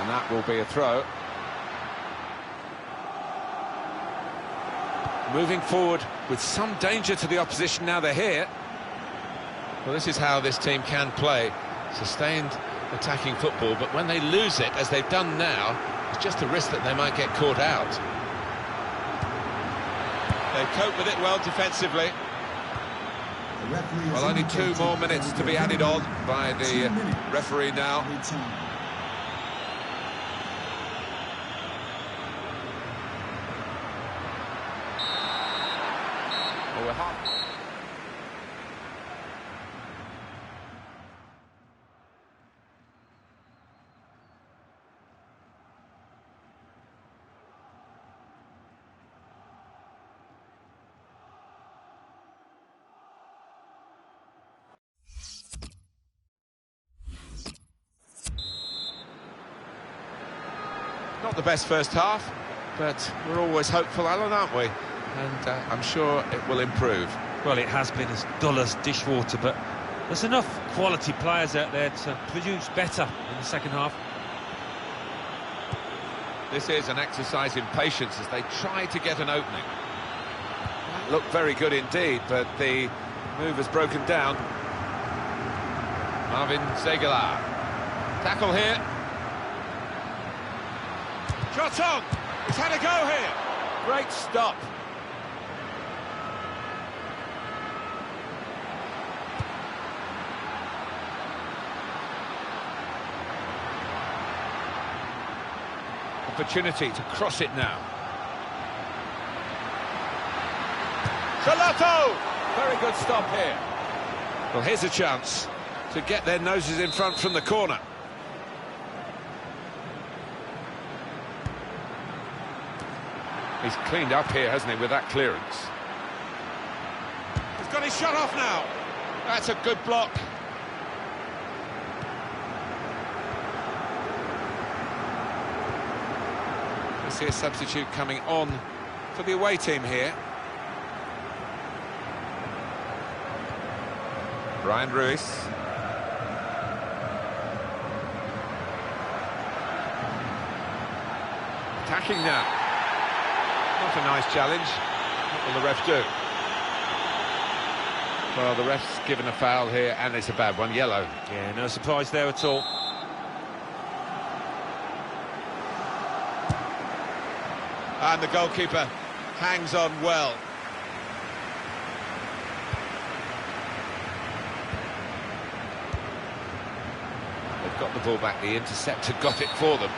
And that will be a throw. Moving forward with some danger to the opposition now they're here. Well, this is how this team can play. Sustained attacking football, but when they lose it, as they've done now, it's just a risk that they might get caught out. They cope with it well defensively. Well, only 2 more minutes to be added on by the referee now. Well, we're half. Not the best first half, but we're always hopeful, Alan, aren't we? And I'm sure it will improve. Well, it has been as dull as dishwater, but there's enough quality players out there to produce better in the second half. This is an exercise in patience as they try to get an opening. That looked very good indeed, but the move has broken down. Marvin Zegelar. Tackle here. Shot on! He's had a go here. Great stop. Opportunity to cross it now. Chalotto! Very good stop here. Well, here's a chance to get their noses in front from the corner. He's cleaned up here, hasn't he, with that clearance. He's got his shot off now. That's a good block. We see a substitute coming on for the away team here. Brian Ruiz. Attacking now. Not a nice challenge. What will the ref do? Well, the ref's given a foul here, and it's a bad one, yellow. Yeah, no surprise there at all. And the goalkeeper hangs on well. They've got the ball back, the interceptor got it for them.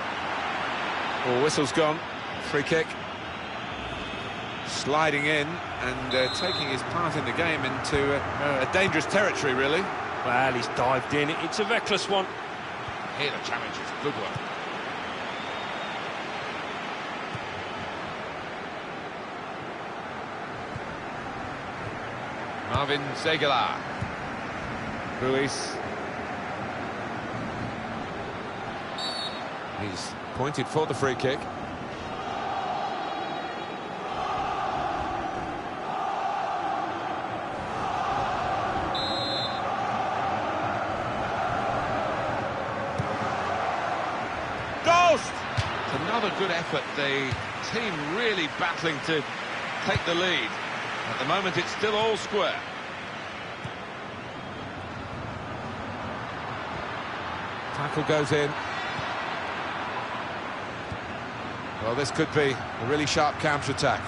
Oh, whistle's gone, free kick. Sliding in and taking his part in the game into a dangerous territory, really. Well, he's dived in. It's a reckless one. Here the challenge is a good one. Marvin Zegela. Ruiz. He's pointed for the free kick. Another good effort. The team really battling to take the lead. At the moment, it's still all square. Tackle goes in. Well, this could be a really sharp counter-attack.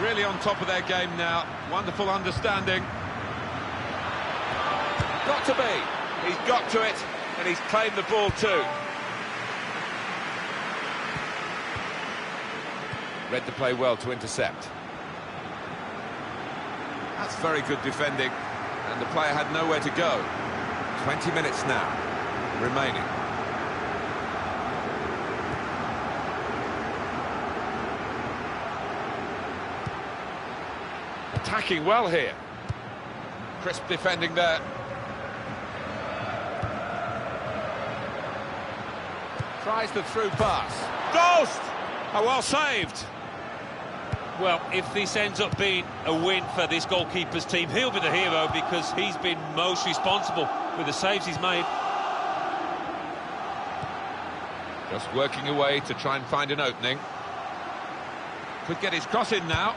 Really on top of their game now. Wonderful understanding. Got to be. He's got to it, and he's claimed the ball too. Read the play well to intercept. That's very good defending, and the player had nowhere to go. 20 minutes now remaining. Attacking well here. Crisp defending there. Tries the through pass. Dost! Oh, well saved. Well, if this ends up being a win for this goalkeeper's team, he'll be the hero because he's been most responsible with the saves he's made. Just working away to try and find an opening. Could get his cross in now.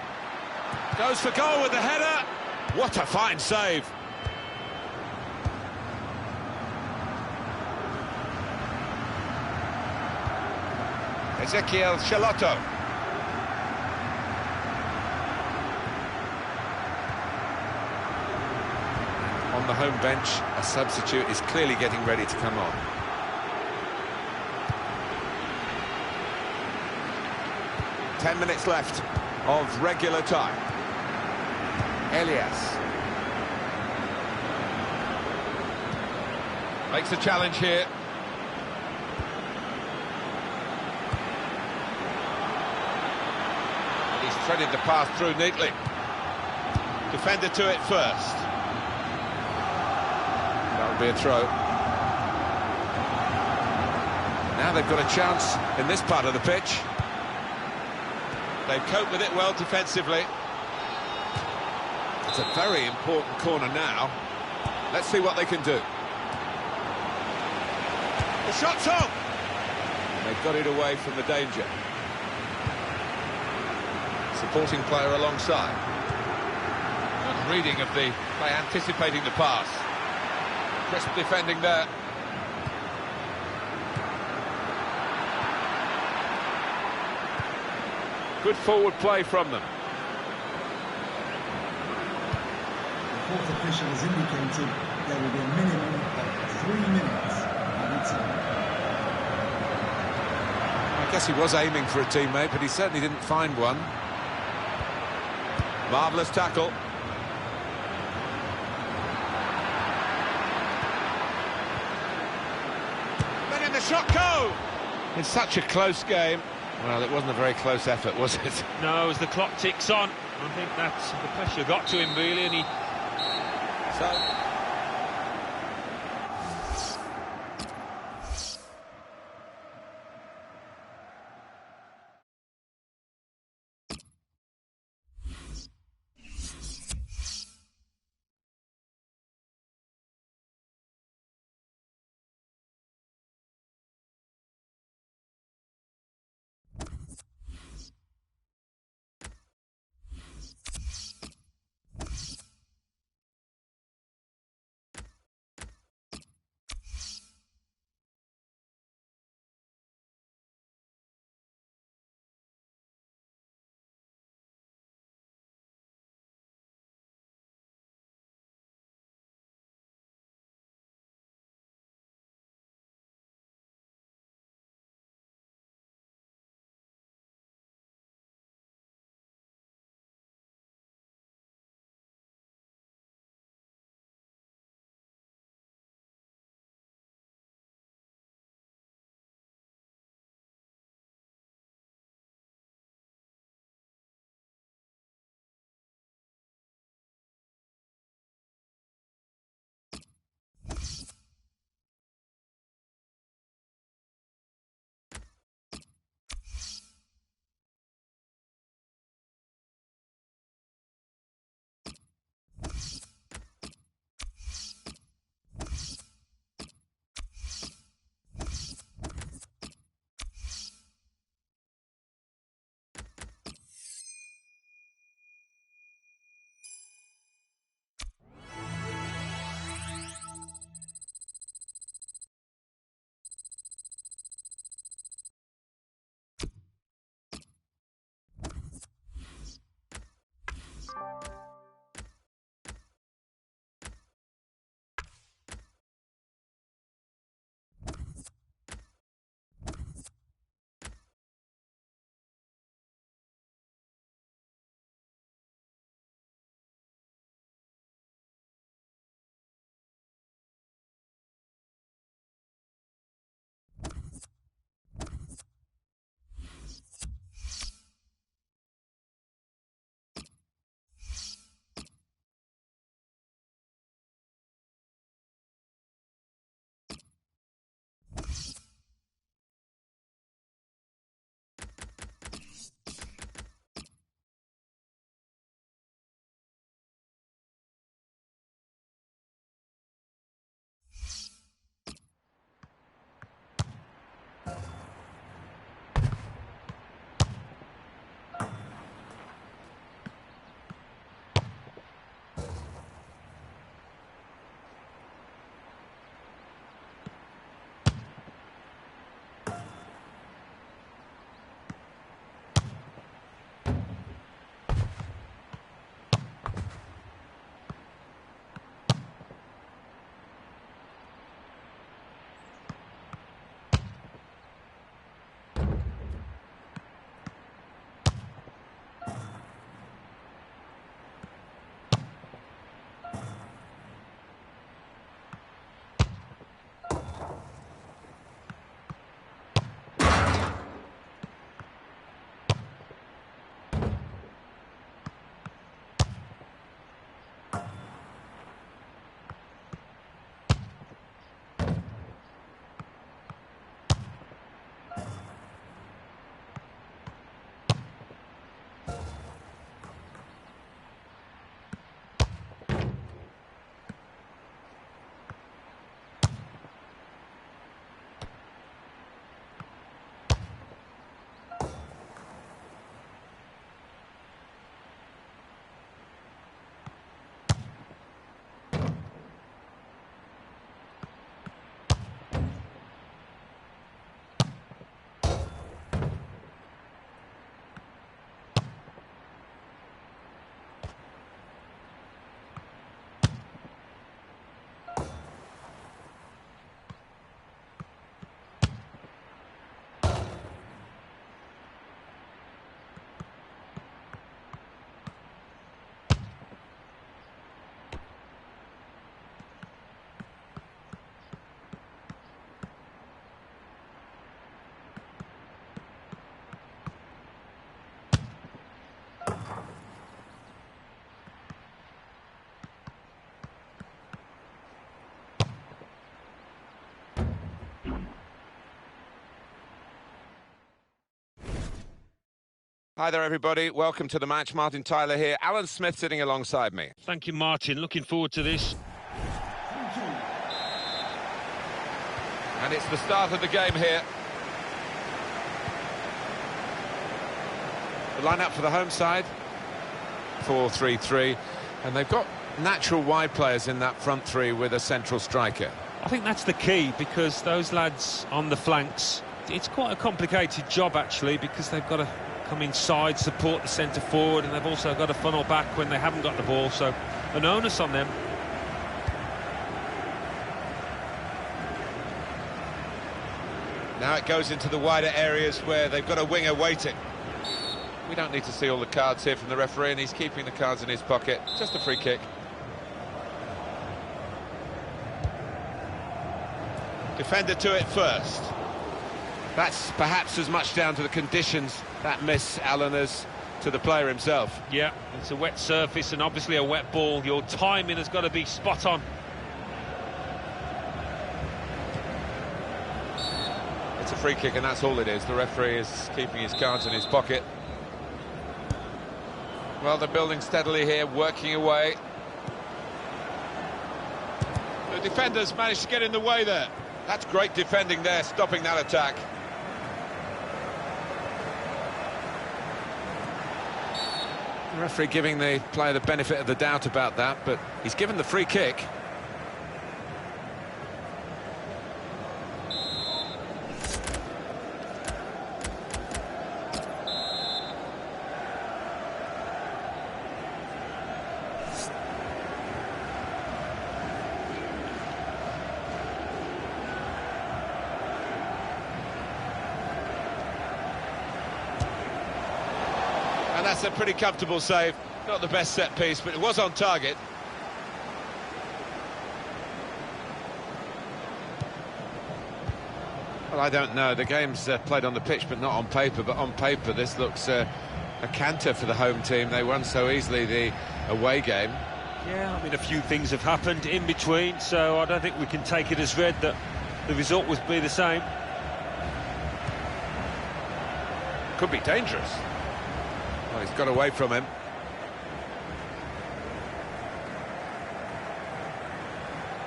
Goes for goal with the header. What a fine save. Ezequiel Charlotto. On the home bench, a substitute is clearly getting ready to come on. Ten minutes left of regular time. Elias. Makes a challenge here. He's threaded the path through neatly. Defender to it first. That'll be a throw. Now they've got a chance in this part of the pitch. They've coped with it well defensively. It's a very important corner now. Let's see what they can do. The shot's on! They've got it away from the danger. Supporting player alongside. Good reading of the play, anticipating the pass. Crisp defending there. Good forward play from them. The fourth official has indicated there will be a minimum of 3 minutes added time. I guess he was aiming for a teammate, but he certainly didn't find one. Marvellous tackle. shot go? In such a close game. Well, it wasn't a very close effort, was it? No, as the clock ticks on, I think that's the pressure got to him really, and he... So... Hi there, everybody. Welcome to the match. Martin Tyler here. Alan Smith sitting alongside me. Thank you, Martin. Looking forward to this. And it's the start of the game here. The lineup for the home side, 4-3-3. And they've got natural wide players in that front three with a central striker. I think that's the key, because those lads on the flanks, it's quite a complicated job, actually, because they've got to come inside, support the centre forward, and they've also got to funnel back when they haven't got the ball, so an onus on them. Now it goes into the wider areas where they've got a winger waiting. We don't need to see all the cards here from the referee, and he's keeping the cards in his pocket. Just a free kick. Defender to it first. That's perhaps as much down to the conditions, that miss, Alan, as to the player himself. Yeah, it's a wet surface and obviously a wet ball. Your timing has got to be spot on. It's a free kick, and that's all it is. The referee is keeping his cards in his pocket. Well, they're building steadily here, working away. The defenders managed to get in the way there. That's great defending there, stopping that attack. The referee giving the player the benefit of the doubt about that, but he's given the free kick. And that's a pretty comfortable save. Not the best set piece, but it was on target. Well, I don't know. The game's played on the pitch, but not on paper. But on paper, this looks a canter for the home team. They won so easily the away game. Yeah, I mean, a few things have happened in between, so I don't think we can take it as read that the result would be the same. Could be dangerous. Well, he's got away from him.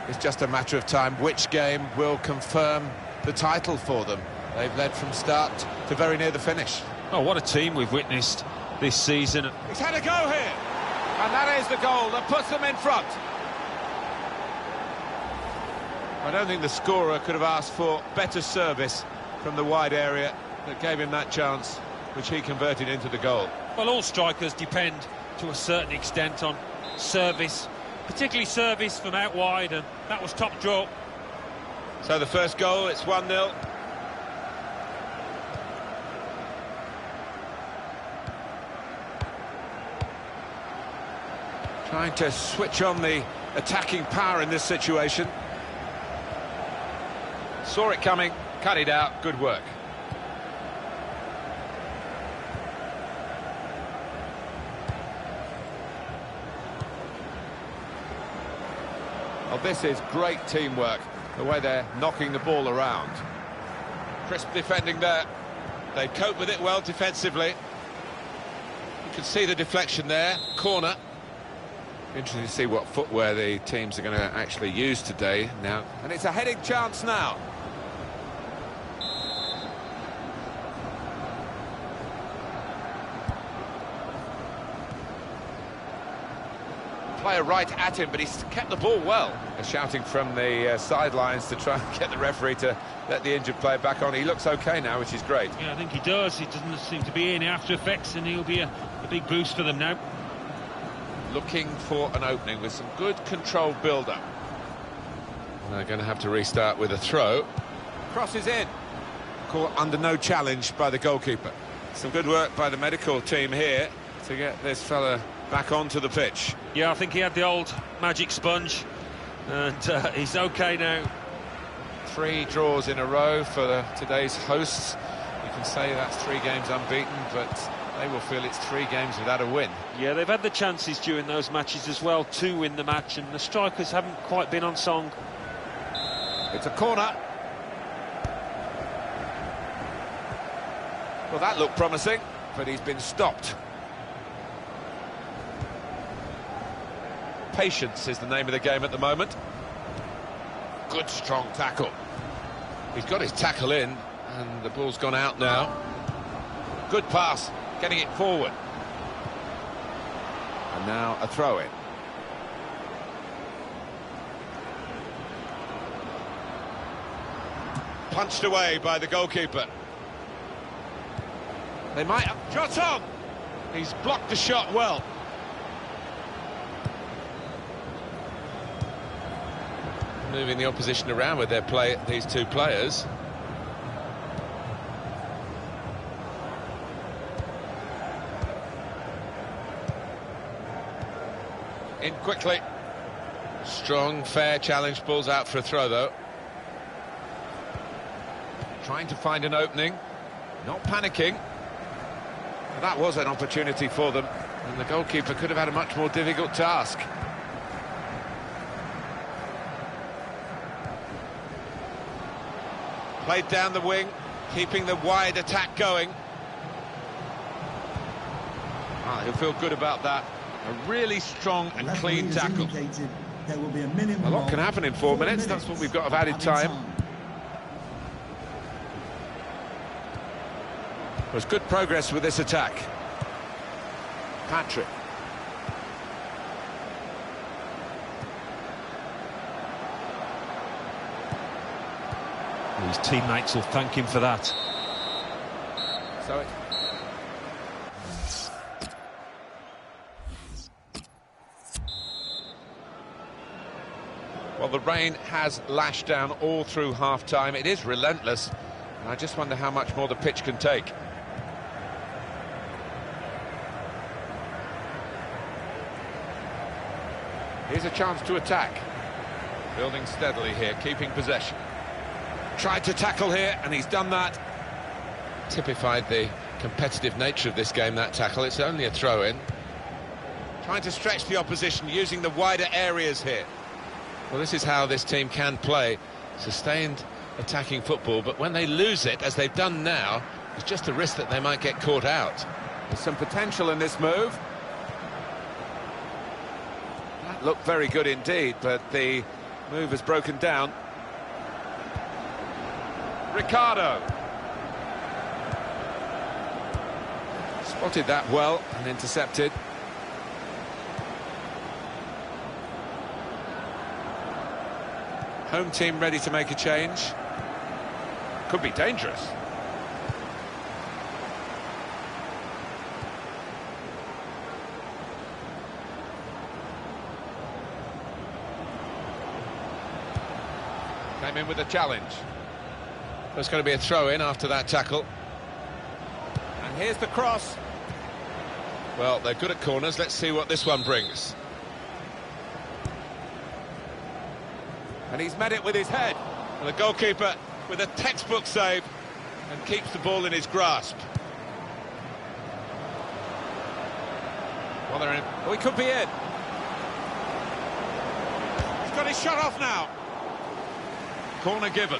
It's just a matter of time which game will confirm the title for them. They've led from start to very near the finish. Oh, what a team we've witnessed this season. He's had a go here, and that is the goal that puts them in front. I don't think the scorer could have asked for better service from the wide area that gave him that chance, which he converted into the goal. Well, all strikers depend to a certain extent on service, particularly service from out wide, and that was top draw. So the first goal, it's 1-0. Trying to switch on the attacking power in this situation. Saw it coming, cut it out, good work. Well, this is great teamwork, the way they're knocking the ball around. Crisp defending there. They cope with it well defensively. You can see the deflection there, corner. Interesting to see what footwear the teams are going to actually use today now. And it's a heading chance now. Player right at him, but he's kept the ball well. They're shouting from the sidelines to try and get the referee to let the injured player back on. He looks okay now, which is great. Yeah, I think he does. He doesn't seem to be any after effects, and he'll be a big boost for them now. Looking for an opening with some good controlled build-up. They're going to have to restart with a throw. Crosses in. Caught under no challenge by the goalkeeper. Some good work by the medical team here to get this fella back onto the pitch. Yeah, I think he had the old magic sponge, and he's okay now. 3 draws in a row for today's hosts. You can say that's 3 games unbeaten, but they will feel it's 3 games without a win. Yeah, they've had the chances during those matches as well to win the match, and the strikers haven't quite been on song. It's a corner. Well, that looked promising. but he's been stopped. Patience is the name of the game at the moment. Good strong tackle. He's got his tackle in, and the ball's gone out now. Good pass, getting it forward. And now a throw-in. Punched away by the goalkeeper. They might have... Shot on! He's blocked the shot well. Moving the opposition around with their play, these two players. In quickly. Strong, fair challenge, balls out for a throw though. Trying to find an opening, not panicking. That was an opportunity for them, and the goalkeeper could have had a much more difficult task. Played down the wing, keeping the wide attack going. He'll feel good about that. A really strong and clean tackle. There will be a minimum. A lot can happen in 4 minutes. That's what we've got of added time. There's good progress with this attack. Patrick. His teammates will thank him for that. So well, the rain has lashed down all through half-time. It is relentless, and I just wonder how much more the pitch can take. Here's a chance to attack. Building steadily here, keeping possession. Tried to tackle here, and he's done that. Typified the competitive nature of this game, that tackle. It's only a throw-in. Trying to stretch the opposition, using the wider areas here. Well, this is how this team can play. Sustained attacking football, but when they lose it, as they've done now, it's just a risk that they might get caught out. There's some potential in this move. That looked very good indeed, but the move has broken down. Ricardo. Spotted that well and intercepted. Home team ready to make a change. Could be dangerous. Came in with a challenge. There's going to be a throw-in after that tackle. And here's the cross. Well, they're good at corners. Let's see what this one brings. And he's met it with his head. And the goalkeeper with a textbook save and keeps the ball in his grasp. Well, they're in. Oh, he could be in. He's got his shot off now. Corner given.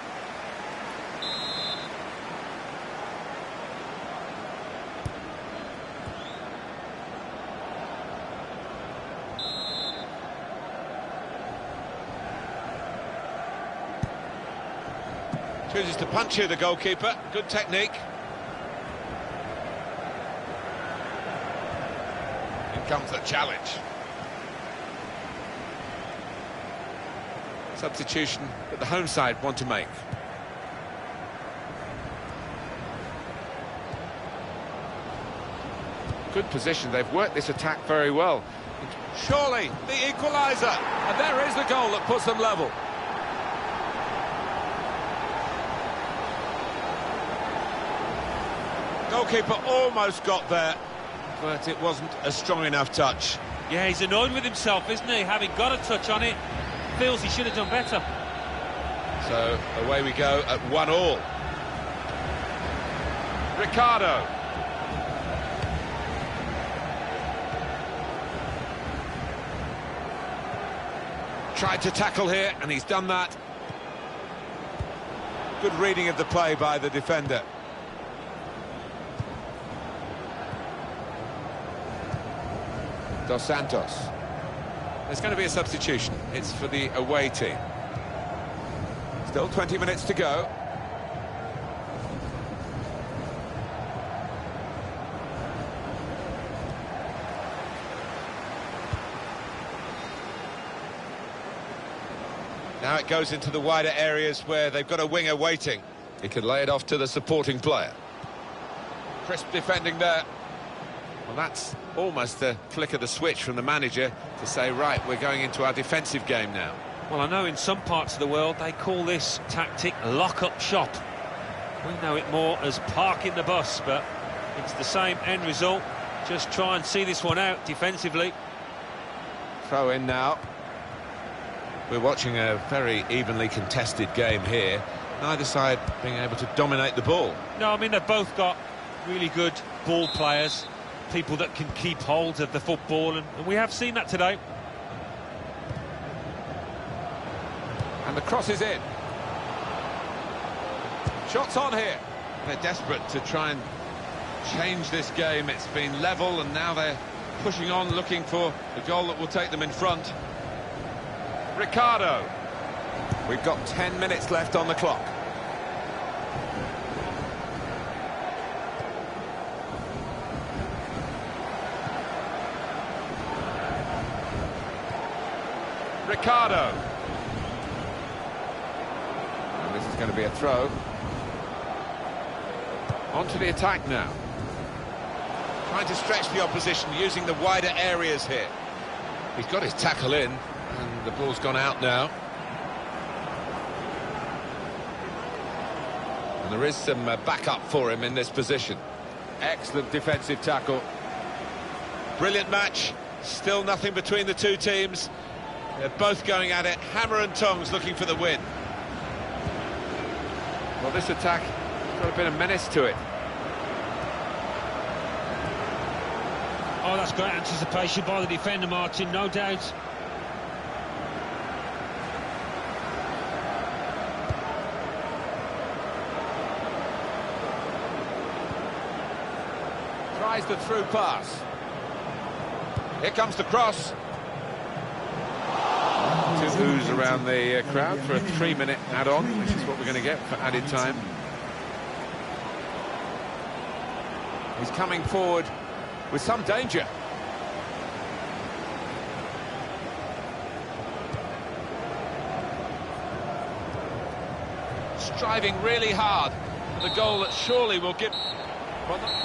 Chooses to punch here, the goalkeeper. Good technique. In comes the challenge. Substitution that the home side want to make. Good position. They've worked this attack very well. Surely the equaliser. And there is the goal that puts them level. Goalkeeper almost got there, but it wasn't a strong enough touch. Yeah, he's annoyed with himself, isn't he? Having got a touch on it, feels he should have done better. So away we go at 1-1. Ricardo. Tried to tackle here, and he's done that. Good reading of the play by the defender. Dos Santos. There's going to be a substitution. It's for the away team. Still 20 minutes to go. Now it goes into the wider areas where they've got a winger waiting. He can lay it off to the supporting player. Crisp defending there. Well, that's almost a flick of the switch from the manager to say, right, we're going into our defensive game now. Well, I know in some parts of the world they call this tactic lock-up shop. We know it more as parking the bus, but it's the same end result. Just try and see this one out defensively. Throw in now. We're watching a very evenly contested game here. Neither side being able to dominate the ball. No, I mean, they've both got really good ball players, people that can keep hold of the football, and we have seen that today. And the cross is in. Shots on here. They're desperate to try and change this game. It's been level, and now they're pushing on, looking for the goal that will take them in front. Ricardo. We've got 10 minutes left on the clock. Ricardo. And this is going to be a throw. On to the attack now. Trying to stretch the opposition, using the wider areas here. He's got his tackle in, and the ball's gone out now. And there is some backup for him in this position. Excellent defensive tackle. Brilliant match. Still nothing between the two teams. They're both going at it, hammer and tongs, looking for the win. Well, this attack has got a bit of menace to it. Oh, that's great anticipation by the defender, Martin, no doubt. Tries the through pass. Here comes the cross. Two boos around the crowd for a 3-minute add-on, which is what we're going to get for added time. He's coming forward with some danger. Striving really hard for the goal that surely will give... Well,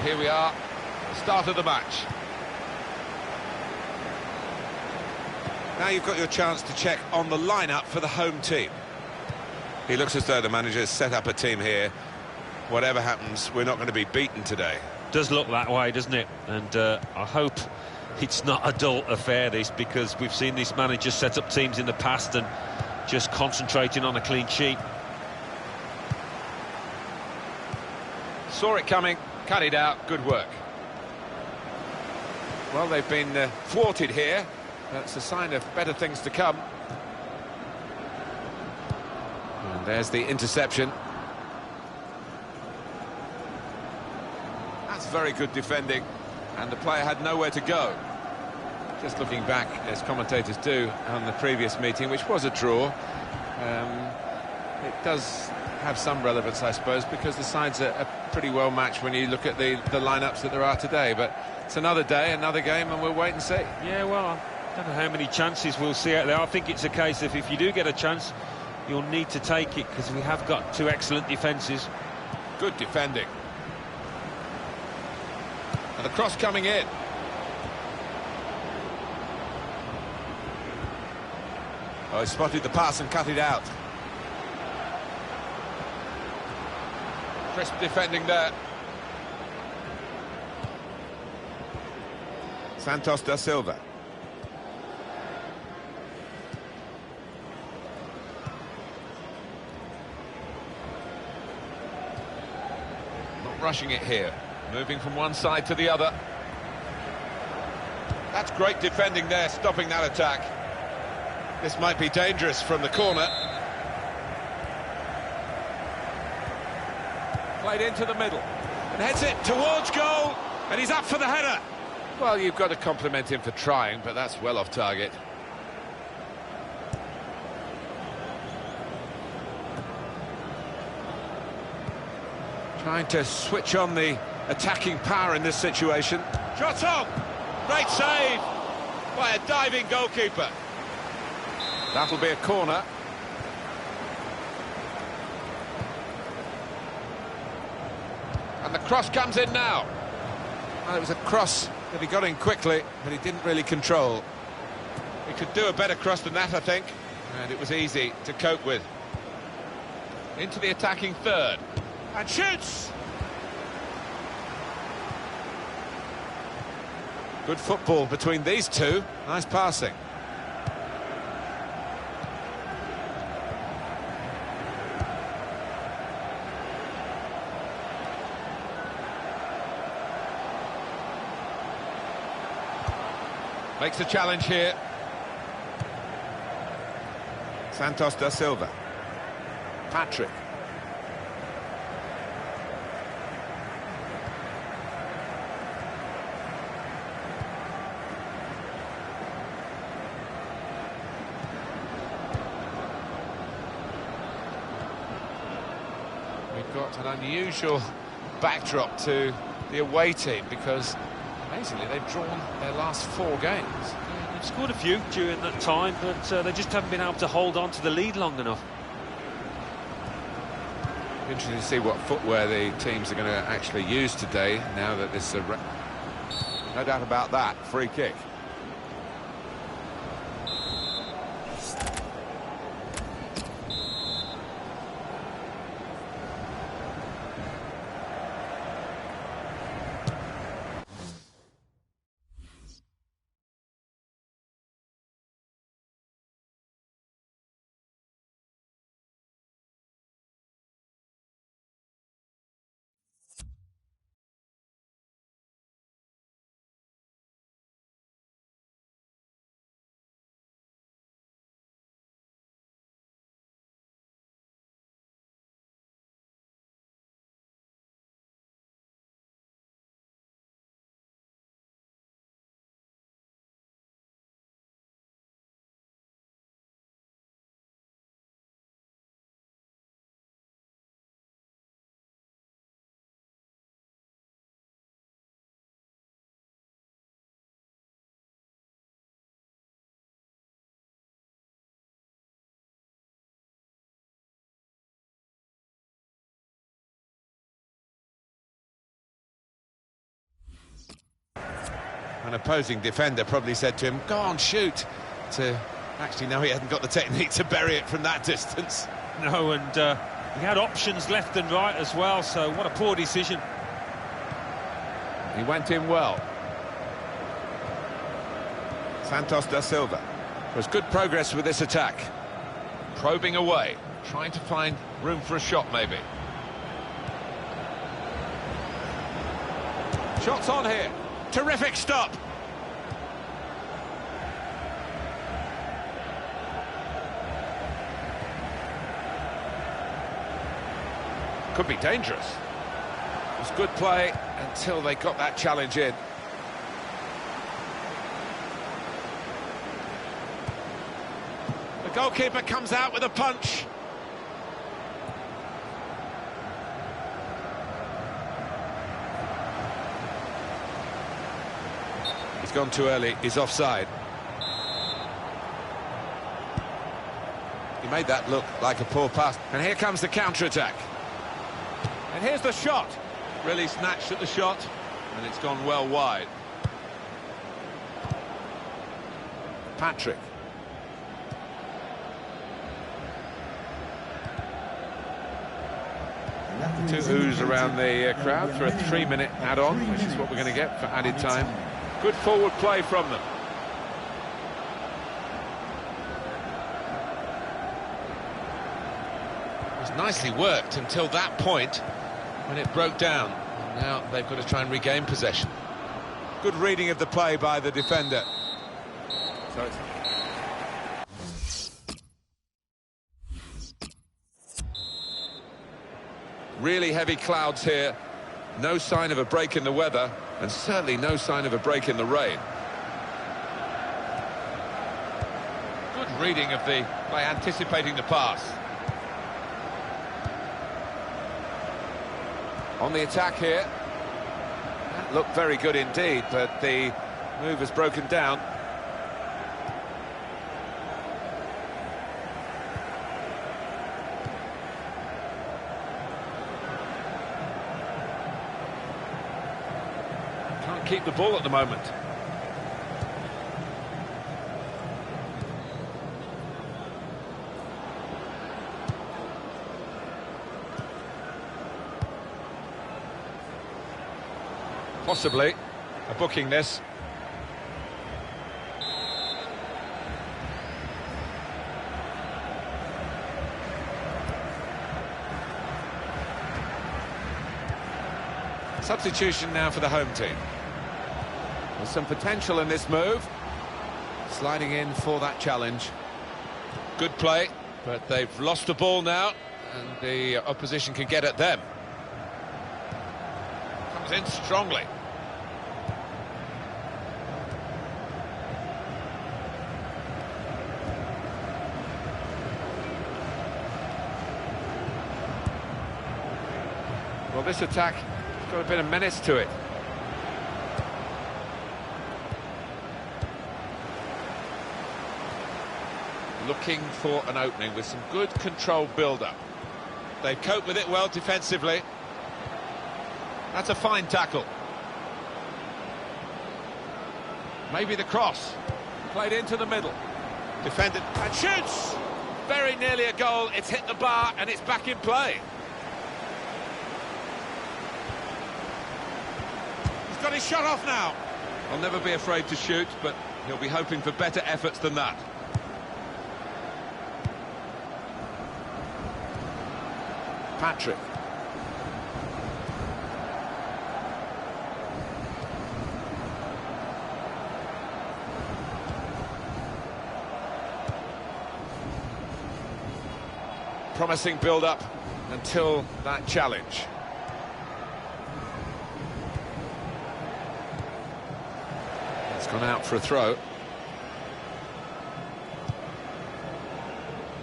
here we are, start of the match. Now you've got your chance to check on the lineup for the home team. He looks as though the manager's set up a team here. Whatever happens, we're not going to be beaten today. Does look that way, doesn't it? And I hope it's not a dull affair, this, because we've seen this manager set up teams in the past and just concentrating on a clean sheet. Saw it coming, cut it out, good work. Well, they've been thwarted here. That's a sign of better things to come. And there's the interception. That's very good defending, and the player had nowhere to go. Just looking back, as commentators do, on the previous meeting, which was a draw, it does have some relevance, I suppose, because the sides are pretty well matched when you look at the lineups that there are today. But it's another day, another game, and we'll wait and see. Yeah, well, I don't know how many chances we'll see out there. I think it's a case of if you do get a chance, you'll need to take it, because we have got two excellent defences. Good defending. And the cross coming in. Oh, he spotted the pass and cut it out. Crisp defending there. Santos da Silva. Not rushing it here. Moving from one side to the other. That's great defending there, stopping that attack. This might be dangerous from the corner. Played into the middle. And heads it towards goal. And he's up for the header. Well, you've got to compliment him for trying, but that's well off target. Trying to switch on the attacking power in this situation. Shot on! Great save by a diving goalkeeper. That'll be a corner. And the cross comes in now. Well, it was a cross that he got in quickly, but he didn't really control. He could do a better cross than that, I think. And it was easy to cope with. Into the attacking third. And shoots! Good football between these two. Nice passing. Makes a challenge here. Santos da Silva. Patrick. We've got an unusual backdrop to the away team because basically they've drawn their last 4 games. Yeah, they've scored a few during that time, but they just haven't been able to hold on to the lead long enough. Interesting to see what footwear the teams are going to actually use today, now that this... no doubt about that, free kick. An opposing defender probably said to him, "Go on, shoot." Actually, no, he hadn't got the technique to bury it from that distance. No, and he had options left and right as well, so what a poor decision. He went in well. Santos da Silva. There's good progress with this attack. Probing away, trying to find room for a shot maybe. Shots on here. Terrific stop. Could be dangerous. It was good play until they got that challenge in. The goalkeeper comes out with a punch. He's gone too early, he's offside. He made that look like a poor pass. And here comes the counter-attack. And here's the shot. Really snatched at the shot, and it's gone well wide. Patrick. Two oohs around the crowd for a 3-minute add-on, which is what we're going to get for added time. Good forward play from them. It was nicely worked until that point when it broke down. And now they've got to try and regain possession. Good reading of the play by the defender. So it's... Really heavy clouds here. No sign of a break in the weather, and certainly no sign of a break in the rain. Good reading of the by anticipating the pass. On the attack here. That looked very good indeed, but the move has broken down. Keep the ball at the moment. Possibly a booking this. Substitution now for the home team. There's some potential in this move. Sliding in for that challenge. Good play, but they've lost the ball now, and the opposition can get at them. Comes in strongly. Well, this attack has got a bit of menace to it. Looking for an opening with some good controlled build-up. They've coped with it well defensively. That's a fine tackle. Maybe the cross. Played into the middle. Defended and shoots! Very nearly a goal. It's hit the bar and it's back in play. He's got his shot off now. I'll never be afraid to shoot, but he'll be hoping for better efforts than that. Patrick. Promising build-up until that challenge. It's gone out for a throw.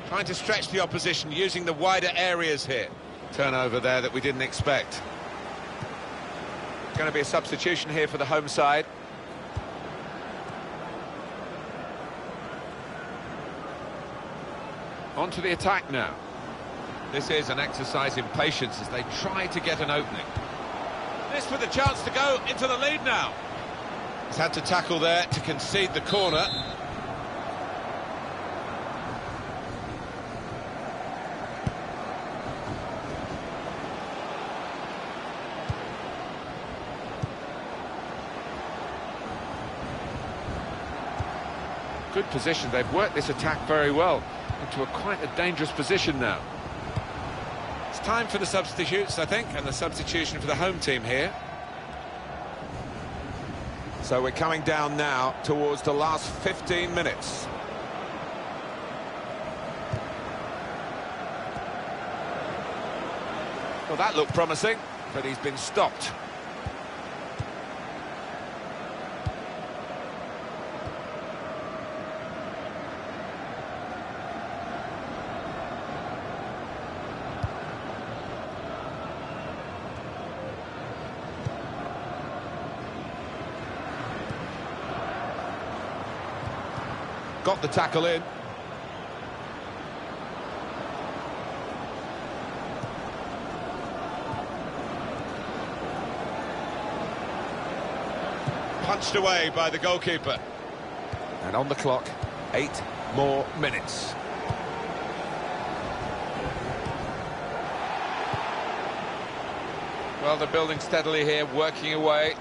Trying to stretch the opposition, using the wider areas here. Turnover there that we didn't expect. Going to be a substitution here for the home side. On to the attack now. This is an exercise in patience as they try to get an opening. This with a chance to go into the lead now. He's had to tackle there to concede the corner. Good position. They've worked this attack very well into quite a dangerous position now. It's time for the substitutes, I think, and the substitution for the home team here. So we're coming down now towards the last 15 minutes. Well, that looked promising, but he's been stopped. Got the tackle in. Punched away by the goalkeeper. And on the clock, 8 more minutes. Well, they're building steadily here, working away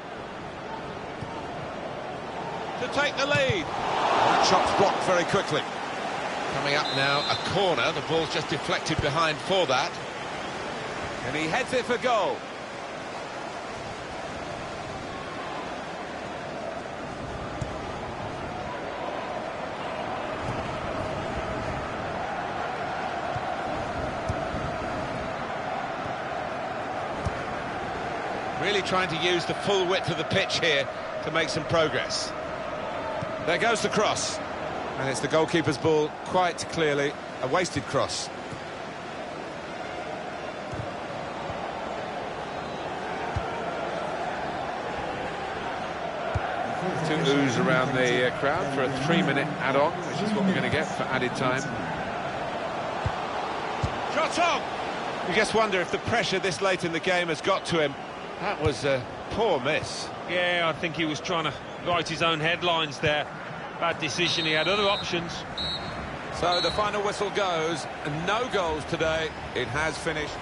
to take the lead. That shot's blocked very quickly. Coming up now, a corner. The ball's just deflected behind for that. And he heads it for goal. Really trying to use the full width of the pitch here to make some progress. There goes the cross, and it's the goalkeeper's ball, quite clearly a wasted cross. Two oohs around the crowd for a 3-minute add-on, which is what we're going to get for added time. Shot on! You just wonder if the pressure this late in the game has got to him. That was a poor miss. Yeah, I think he was trying to write his own headlines there. Bad decision, he had other options. So the final whistle goes, and no goals today. It has finished.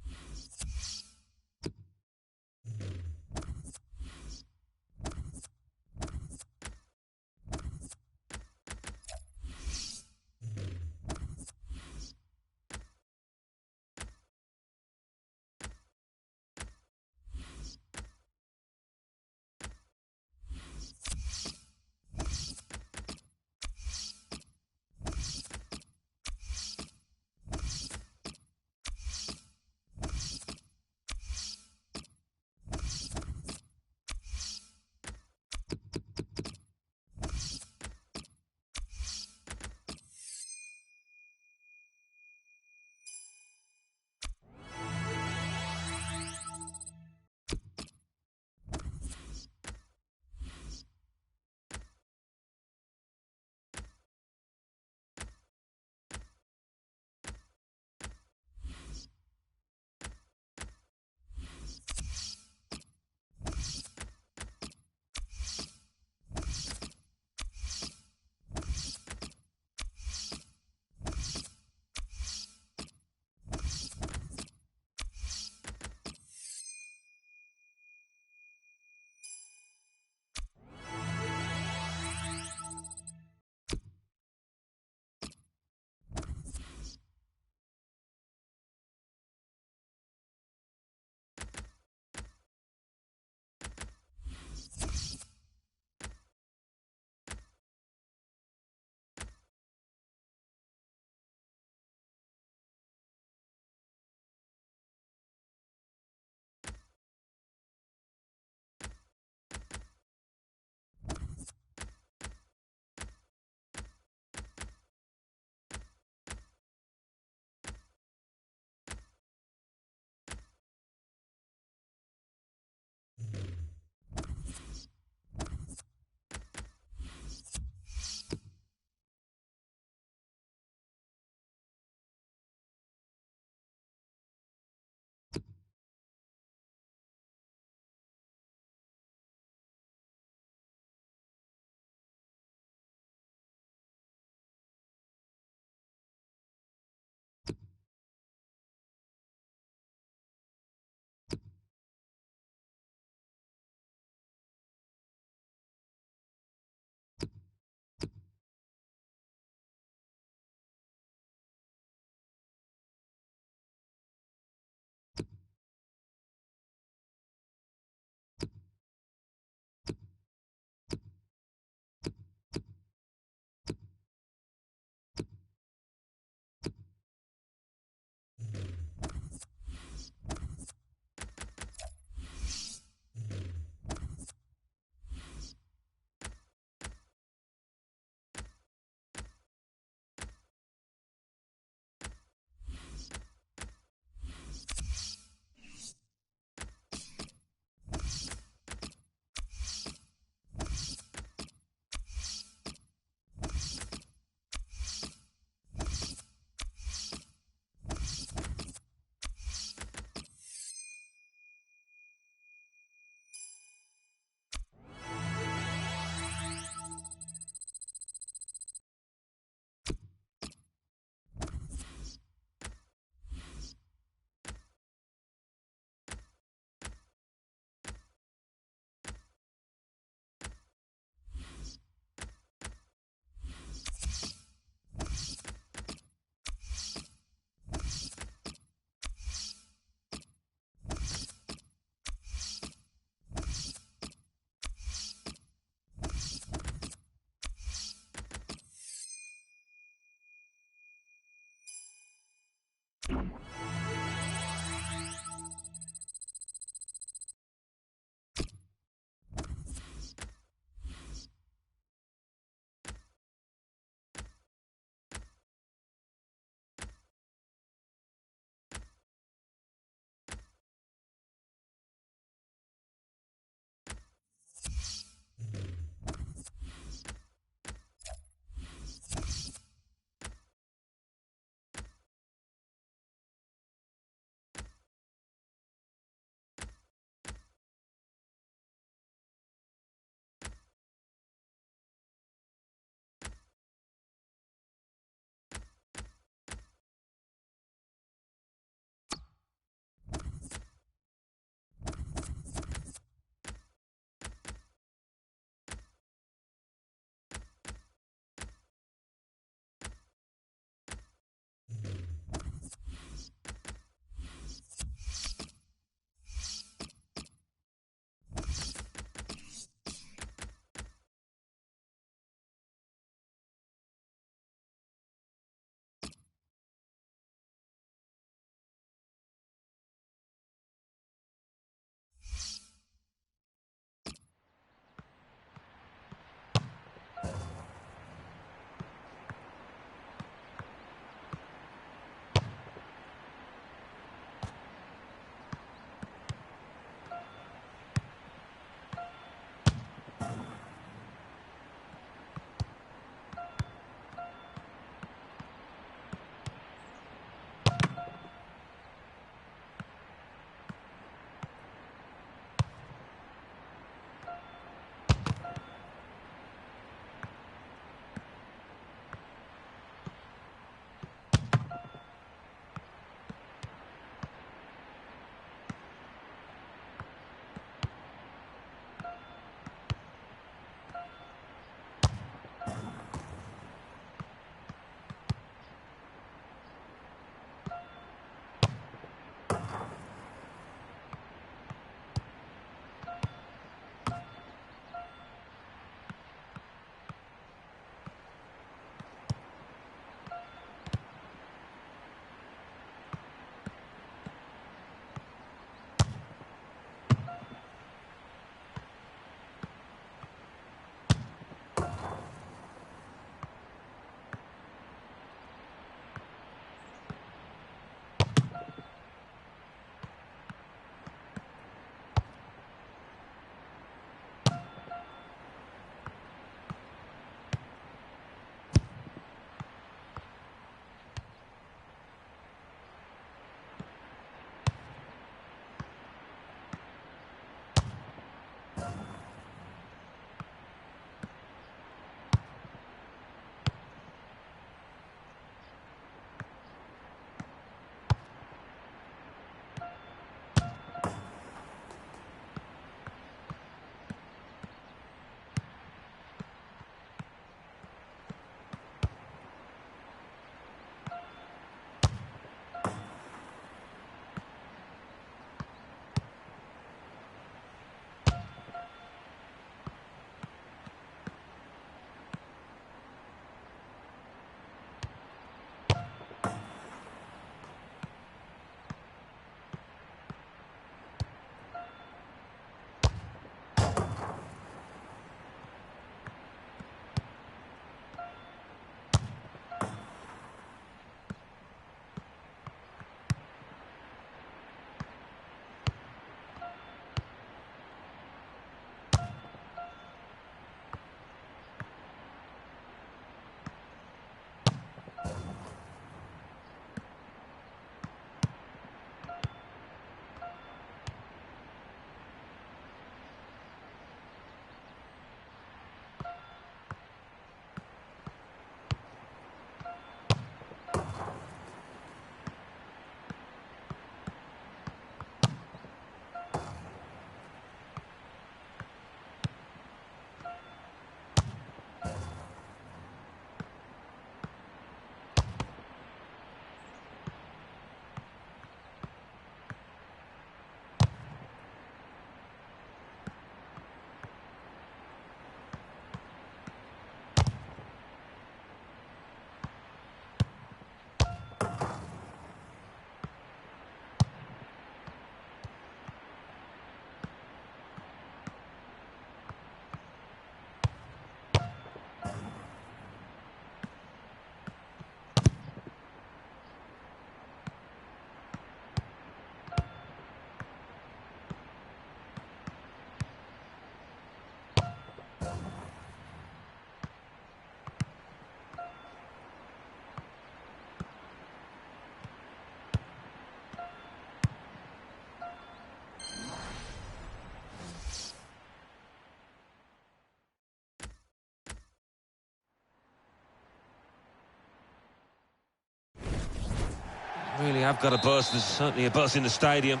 really have got a buzz. There's certainly a buzz in the stadium.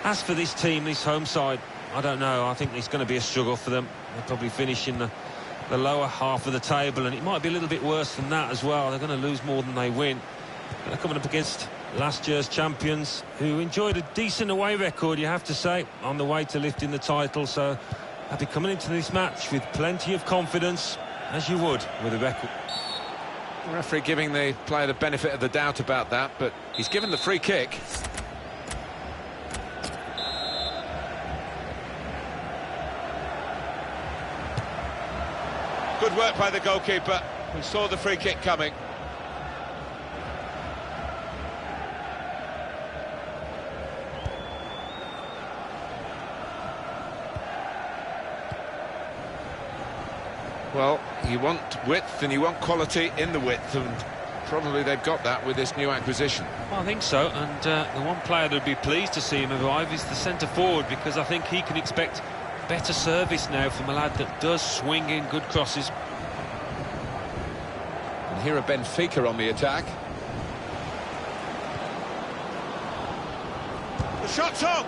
As for this team, this home side, I don't know. I think it's going to be a struggle for them. They'll probably finish in the lower half of the table, and it might be a little bit worse than that as well. They're going to lose more than they win. They're coming up against last year's champions, who enjoyed a decent away record, you have to say, on the way to lifting the title. So they'll be coming into this match with plenty of confidence, as you would with a record. The referee giving the player the benefit of the doubt about that, but he's given the free kick. Good work by the goalkeeper, who saw the free kick coming. Well, you want width and you want quality in the width, and probably they've got that with this new acquisition. Well, I think so, and the one player that would be pleased to see him arrive is the centre-forward, because I think he can expect better service now from a lad that does swing in good crosses. And here are Benfica on the attack. The shot's on!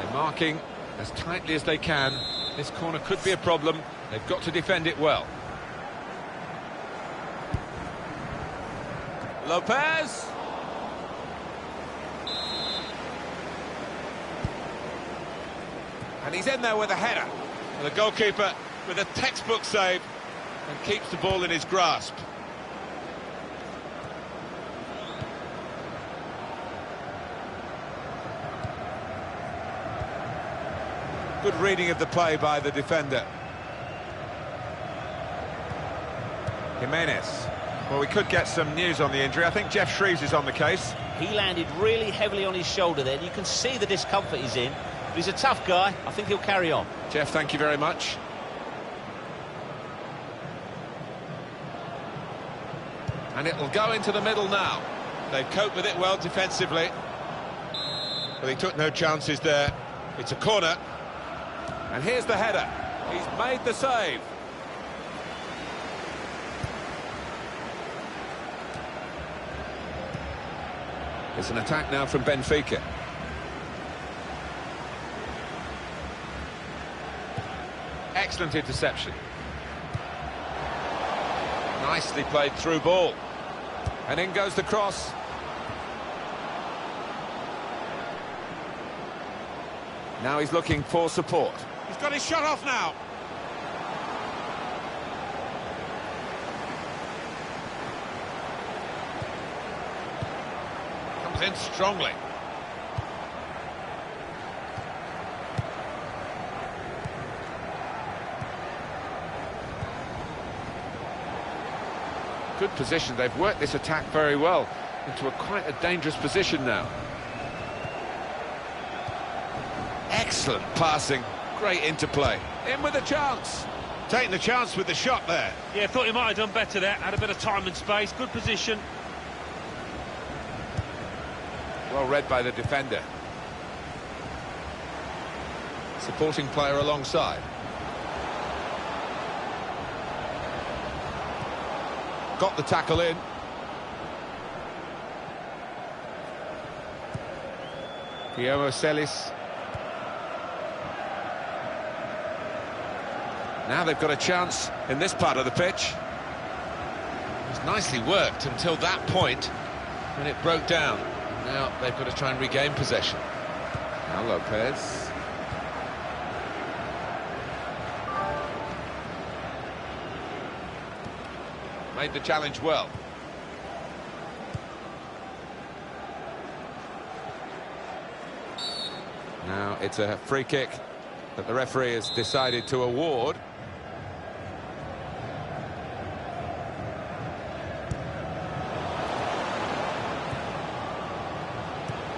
They're marking as tightly as they can. This corner could be a problem. They've got to defend it well. Lopez. And he's in there with a header. And the goalkeeper with a textbook save and keeps the ball in his grasp. Good reading of the play by the defender. Jimenez. Well, we could get some news on the injury. I think Jeff Shreves is on the case. He landed really heavily on his shoulder there. You can see the discomfort he's in. But he's a tough guy. I think he'll carry on. Jeff, thank you very much. And it will go into the middle now. They've coped with it well defensively. But he took no chances there. It's a corner. And here's the header. He's made the save. It's an attack now from Benfica. Excellent interception. Nicely played through ball. And in goes the cross. Now he's looking for support. He's got his shot off now. Comes in strongly. Good position. They've worked this attack very well into quite a dangerous position now. Excellent passing, great interplay. In with a chance. Taking the chance with the shot there. Yeah, thought he might have done better there. Had a bit of time and space, good position. Well read by the defender. Supporting player alongside. Got the tackle in. Guillermo Celis. Now they've got a chance in this part of the pitch. It was nicely worked until that point when it broke down. Now they've got to try and regain possession. Now Lopez. Made the challenge well. Now it's a free kick that the referee has decided to award.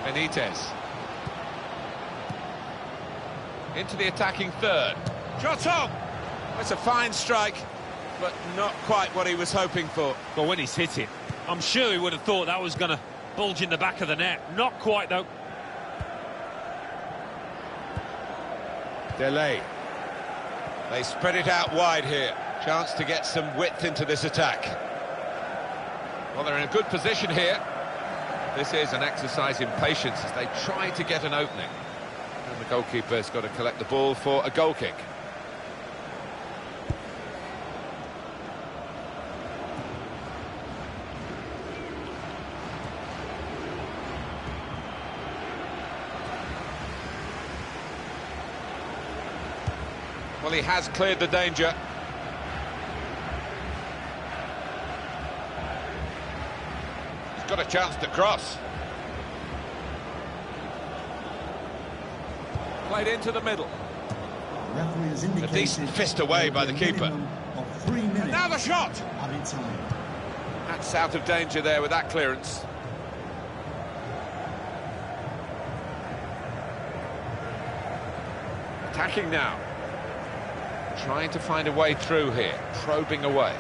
Benitez. Into the attacking third. Shot on! That's a fine strike, but not quite what he was hoping for. But when he's hit it, I'm sure he would have thought that was going to bulge in the back of the net. Not quite, though. Delay. They spread it out wide here. Chance to get some width into this attack. Well, they're in a good position here. This is an exercise in patience as they try to get an opening. And the goalkeeper's got to collect the ball for a goal kick. Well, he has cleared the danger. He's got a chance to cross. Played into the middle. The referee has indicated A decent fist away by the keeper. Of 3 minutes. Now the shot! Added time. That's out of danger there with that clearance. Attacking now. Trying to find a way through here, probing away.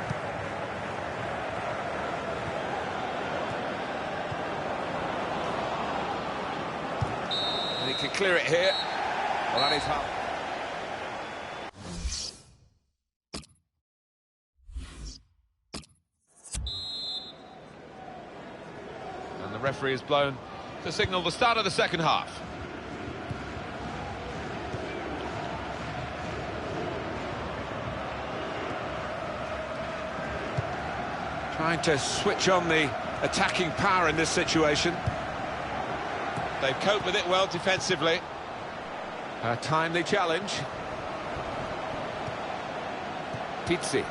And he can clear it here. Well, that is half. And the referee has blown to signal the start of the second half. Trying to switch on the attacking power in this situation. They've coped with it well defensively. A timely challenge. Pizzi.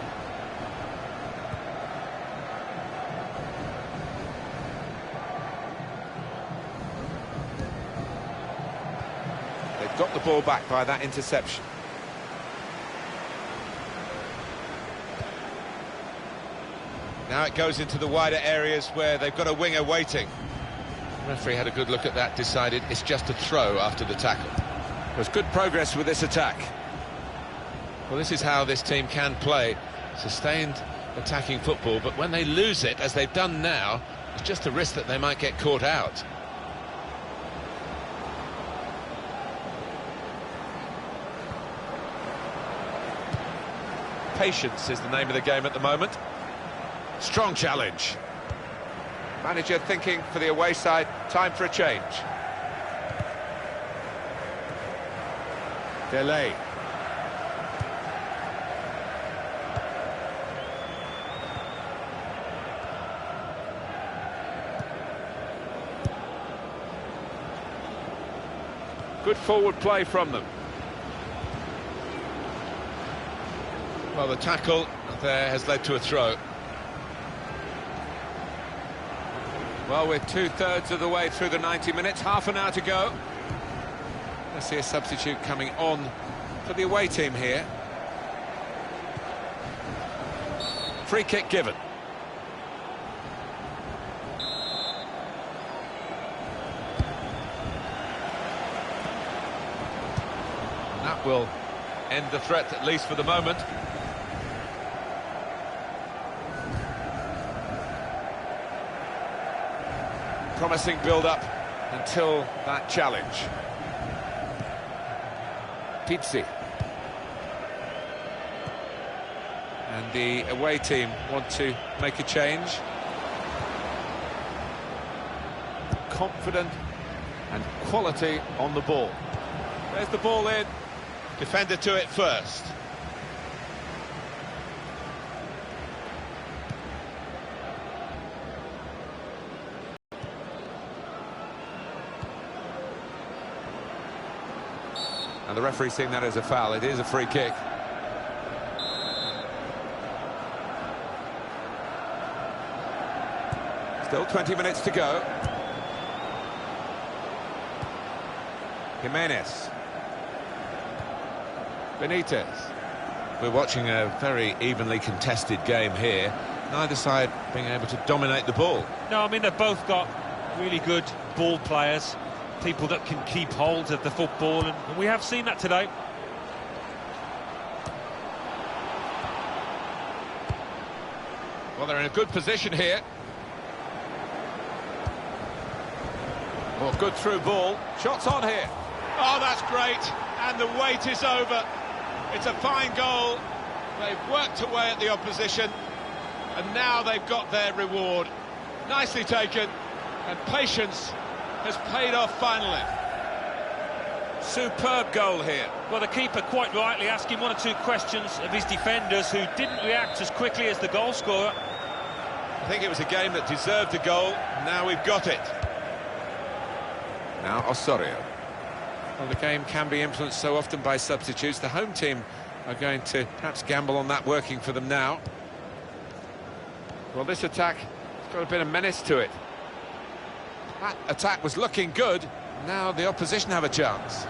They've got the ball back by that interception. Now it goes into the wider areas where they've got a winger waiting. The referee had a good look at that, decided it's just a throw after the tackle. There's good progress with this attack. Well, this is how this team can play. Sustained attacking football, but when they lose it, as they've done now, it's just a risk that they might get caught out. Patience is the name of the game at the moment. Strong challenge. Manager thinking for the away side, time for a change. Delay. Good forward play from them. Well, the tackle there has led to a throw. Well, we're 2/3 of the way through the 90 minutes, half an hour to go. Let's see a substitute coming on for the away team here. Free kick given. And that will end the threat, at least for the moment. Promising build-up until that challenge. Pizzi. And the away team want to make a change. Confident and quality on the ball. There's the ball in. Defender to it first. And the referee seeing that as a foul. It is a free kick. Still 20 minutes to go. Jimenez. Benitez. We're watching a very evenly contested game here. Neither side being able to dominate the ball. No, I mean, they've both got really good ball players. People that can keep hold of the football, and we have seen that today. Well, they're in a good position here. Oh, good through ball. Shots on here. Oh, that's great. And the wait is over. It's a fine goal. They've worked away at the opposition, and now they've got their reward. Nicely taken. And patience has paid off finally. Superb goal here. Well, the keeper quite rightly asking one or two questions of his defenders who didn't react as quickly as the goal scorer. I think it was a game that deserved a goal. Now we've got it. Now Osorio. Well, the game can be influenced so often by substitutes. The home team are going to perhaps gamble on that working for them now. Well, this attack has got a bit of menace to it. That attack was looking good. Now the opposition have a chance.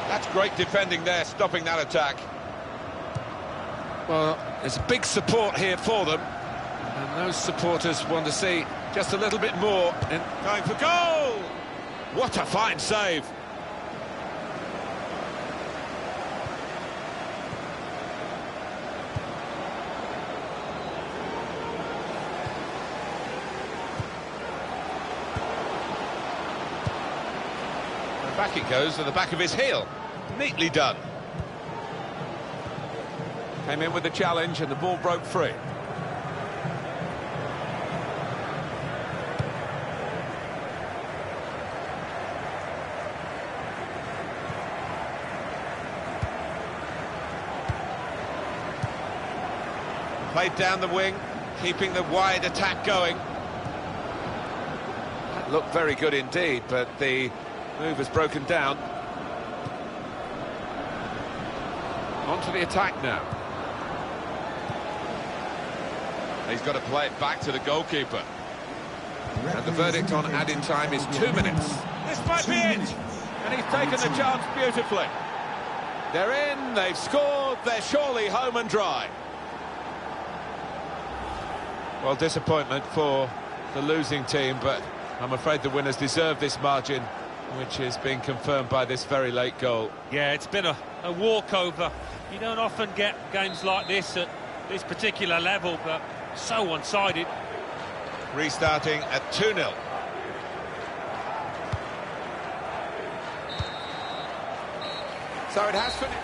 That's great defending there, stopping that attack. Well, there's big support here for them, and those supporters want to see just a little bit more in going for goal. What a fine save. And back it goes to the back of his heel. Neatly done. Came in with the challenge and the ball broke free. Played down the wing, keeping the wide attack going. That looked very good indeed, but the move has broken down. On to the attack now. He's got to play it back to the goalkeeper. And the verdict on added time is 2 minutes. This might be it! And he's taken the chance beautifully. They're in, they've scored, they're surely home and dry. Well, disappointment for the losing team, but I'm afraid the winners deserve this margin, which is being confirmed by this very late goal. Yeah, it's been a walkover. You don't often get games like this at this particular level, but so one-sided. Restarting at 2-0. So it has finished.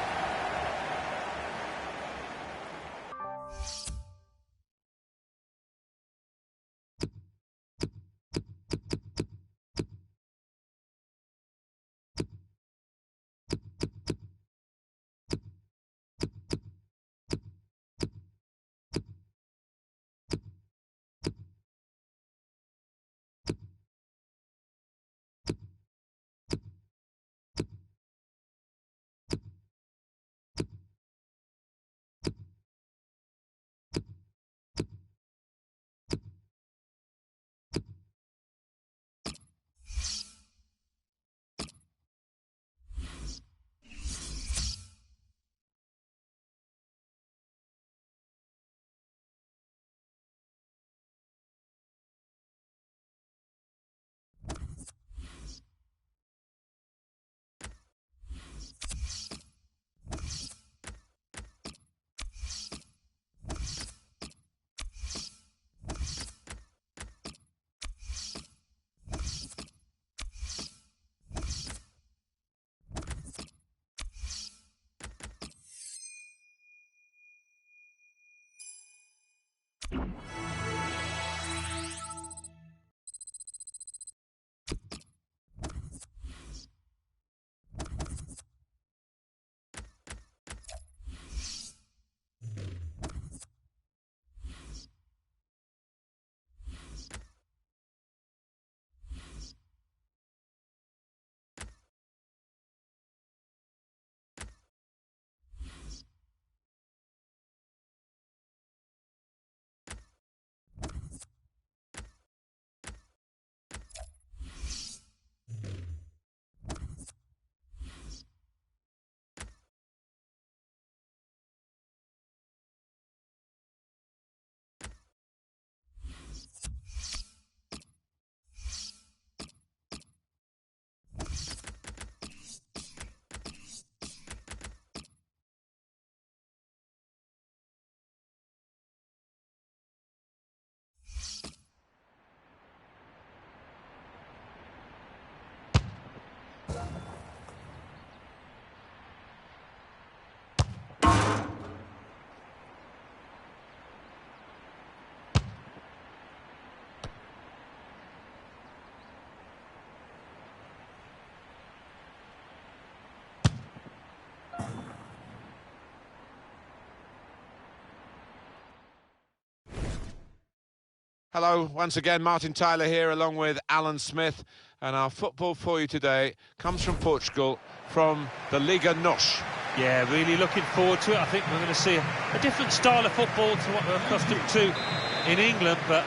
Hello, once again, Martin Tyler here along with Alan Smith, and our football for you today comes from Portugal, from the Liga NOS. Yeah, really looking forward to it. I think we're going to see a different style of football to what we're accustomed to in England, but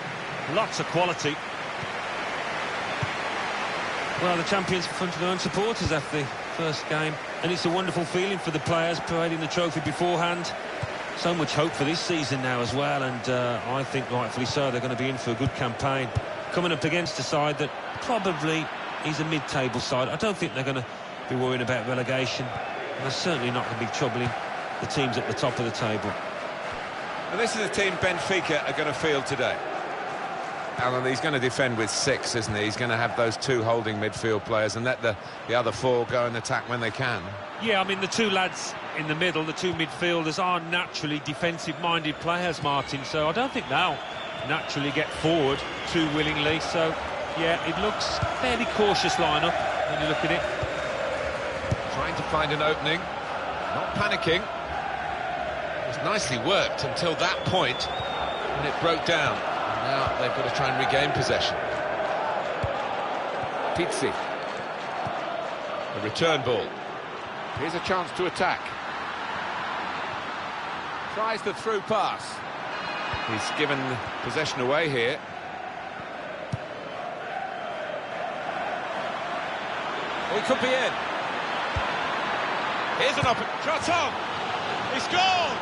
lots of quality. Well, the champions in front of their own supporters after the first game, and it's a wonderful feeling for the players parading the trophy beforehand. So much hope for this season now as well, and I think rightfully so, they're going to be in for a good campaign. Coming up against a side that probably is a mid-table side. I don't think they're going to be worrying about relegation, and they're certainly not going to be troubling the teams at the top of the table. And this is the team Benfica are going to field today. Alan, he's going to defend with 6, isn't he? He's going to have those 2 holding midfield players and let the other 4 go and attack when they can. Yeah, I mean, the 2 lads in the middle, the 2 midfielders, are naturally defensive-minded players, Martin, so I don't think they'll naturally get forward too willingly. So, yeah, it looks fairly cautious lineup when you look at it. Trying to find an opening, not panicking. It was nicely worked until that point when it broke down. Now they've got to try and regain possession. Pizzi. The return ball. Here's a chance to attack. Tries the through pass. He's given possession away here. Oh, he could be in. Here's an opportunity. Shot on. He's gone.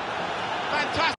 Fantastic.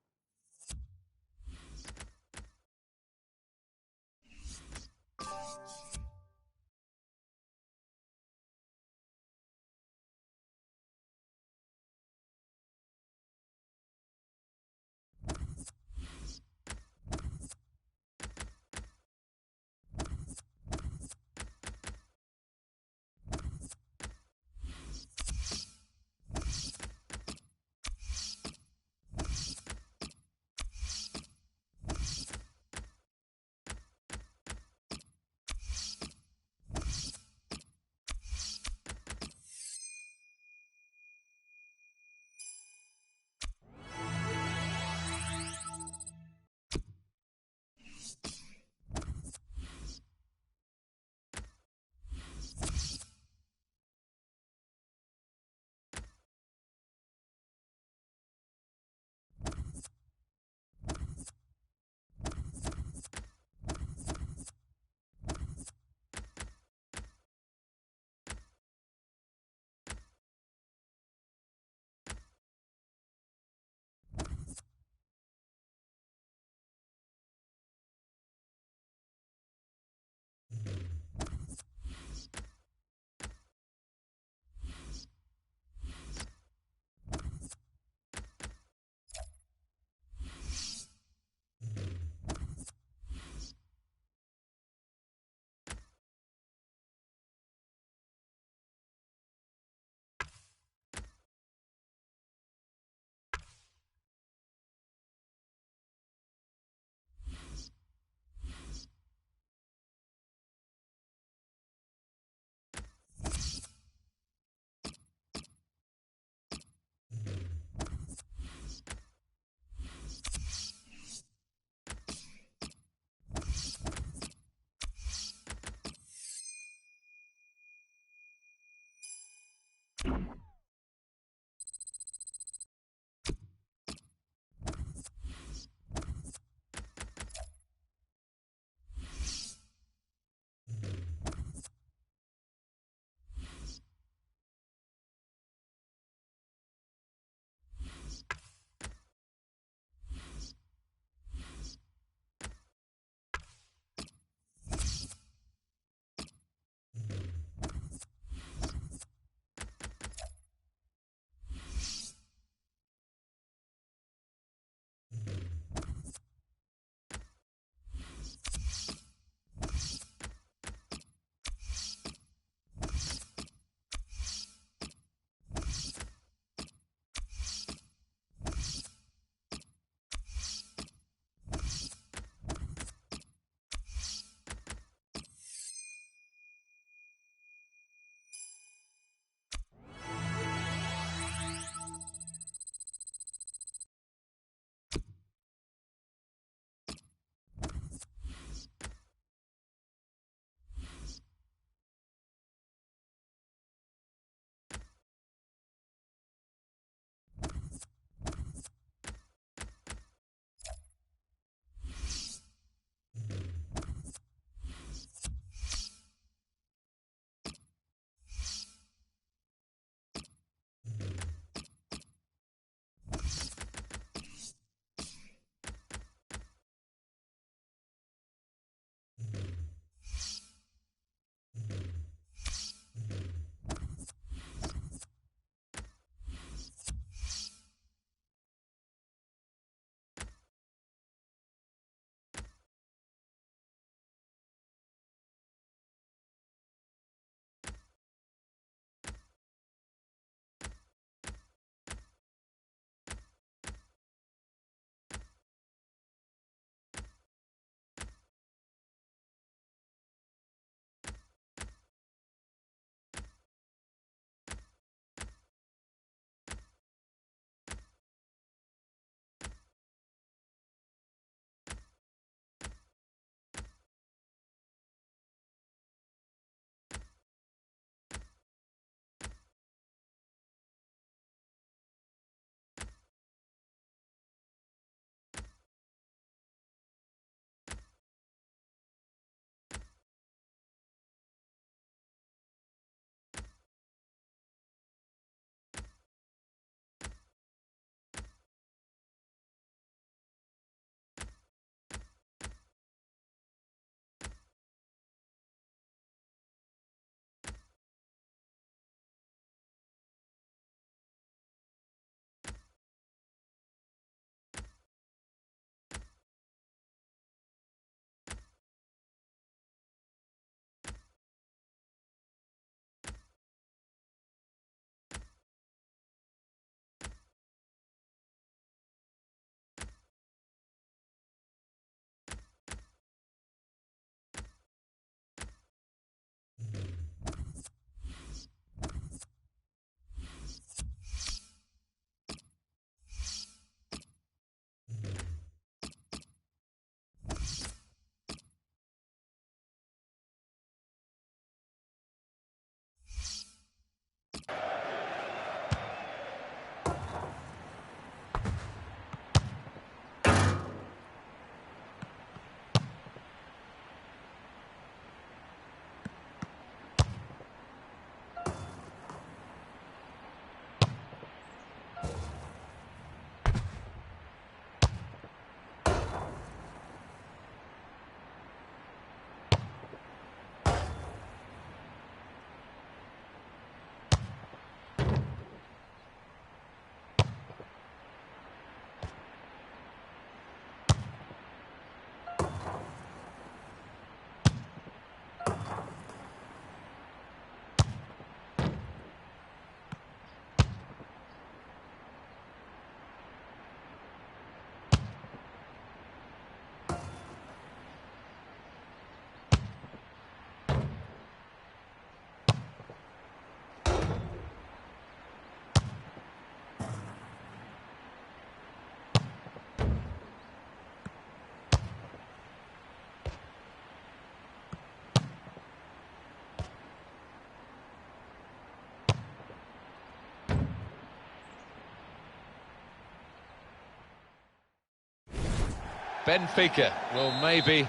Benfica will maybe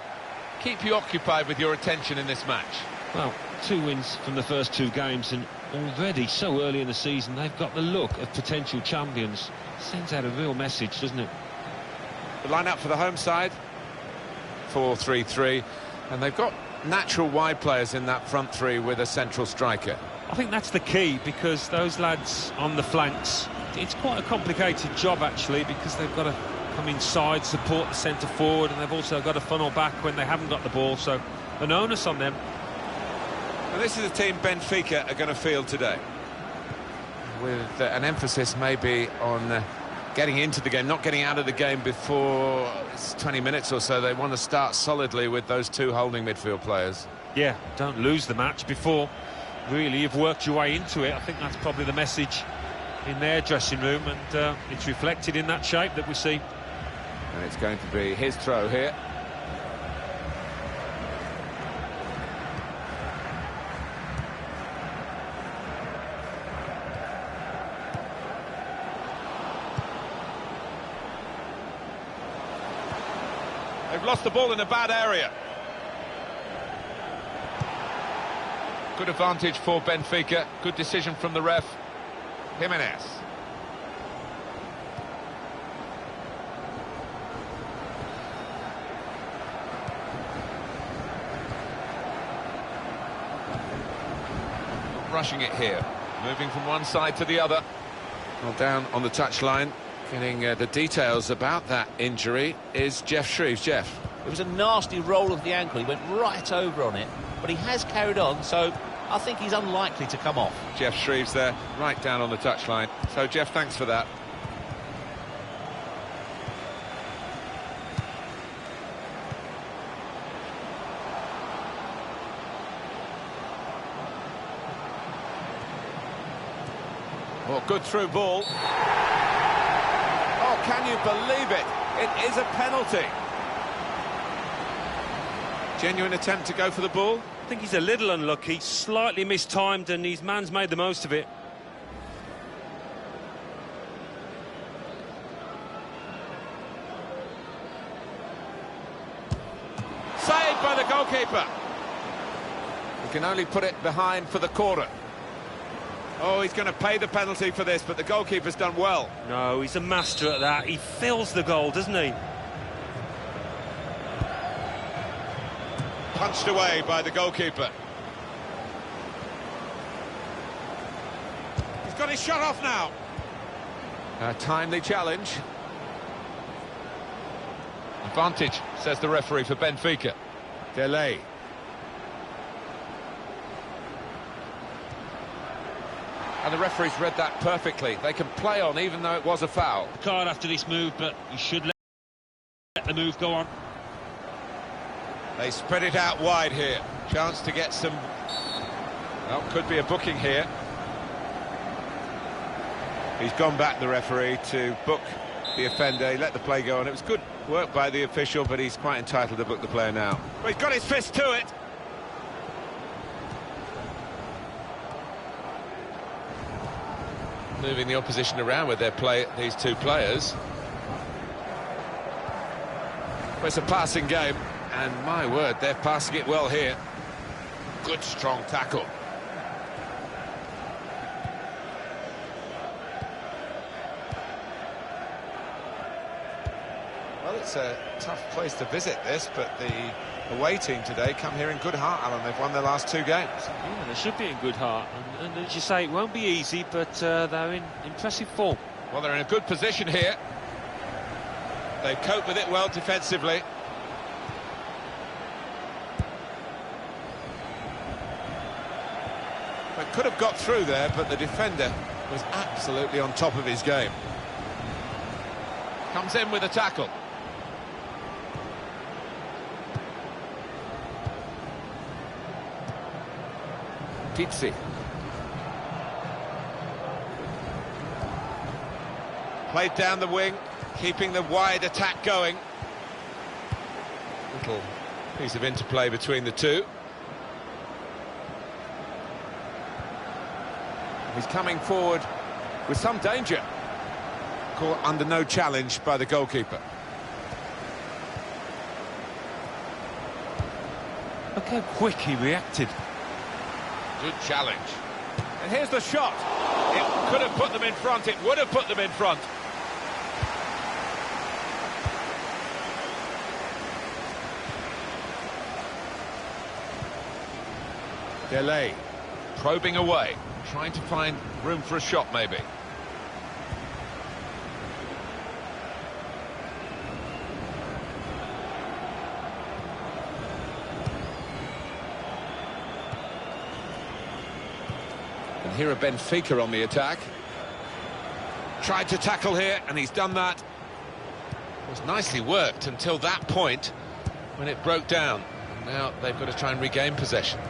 keep you occupied with your attention in this match. Well, 2 wins from the first 2 games, and already so early in the season they've got the look of potential champions. Sends out a real message, doesn't it? The line-up for the home side, 4-3-3, and they've got natural wide players in that front three with a central striker. I think that's the key, because those lads on the flanks, it's quite a complicated job actually, because they've got to come inside, support the centre forward, and they've also got to funnel back when they haven't got the ball, so an onus on them. And this is a team Benfica are going to field today, with an emphasis maybe on getting into the game, not getting out of the game before it's 20 minutes or so. They want to start solidly with those 2 holding midfield players. Yeah, don't lose the match before really you've worked your way into it. I think that's probably the message in their dressing room, and it's reflected in that shape that we see. And it's going to be his throw here. They've lost the ball in a bad area. Good advantage for Benfica. Good decision from the ref. Jimenez. Rushing it here. Moving from one side to the other. Well, down on the touchline. Getting the details about that injury is Jeff Shreves. Jeff. It was a nasty roll of the ankle. He went right over on it, but he has carried on, so I think he's unlikely to come off. Jeff Shreves there, right down on the touchline. So, Jeff, thanks for that. Oh, good through ball. Oh, can you believe it? It is a penalty. Genuine attempt to go for the ball. I think he's a little unlucky, slightly mistimed, and his man's made the most of it. Saved by the goalkeeper. He can only put it behind for the corner. Oh, he's going to pay the penalty for this, but the goalkeeper's done well. No, he's a master at that. He fills the goal, doesn't he? Punched away by the goalkeeper. He's got his shot off now. A timely challenge. Advantage, says the referee for Benfica. Delay. And the referee's read that perfectly. They can play on even though it was a foul. Card after this move, but you should let the move go on. They spread it out wide here. Chance to get some... Well, could be a booking here. He's gone back, the referee, to book the offender. He let the play go on. It was good work by the official, but he's quite entitled to book the player now. Well, he's got his fist to it. Moving the opposition around with their play, these 2 players. Well, it's a passing game. And my word, they're passing it well here. Good, strong tackle. Well, it's a tough place to visit this, but the away team today come here in good heart, Alan. They've won their last 2 games. Yeah, they should be in good heart. And as you say, it won't be easy, but they're in impressive form. Well, they're in a good position here. They've coped with it well defensively. Could have got through there, but the defender was absolutely on top of his game. Comes in with a tackle. Pizzi. Played down the wing, keeping the wide attack going. Little piece of interplay between the 2. He's coming forward with some danger. Caught under no challenge by the goalkeeper. Look how quick he reacted. Good challenge. And here's the shot. It could have put them in front. It would have put them in front. Delay. Probing away. Trying to find room for a shot, maybe. And here are Benfica on the attack. Tried to tackle here, and he's done that. It was nicely worked until that point when it broke down. And now they've got to try and regain possession.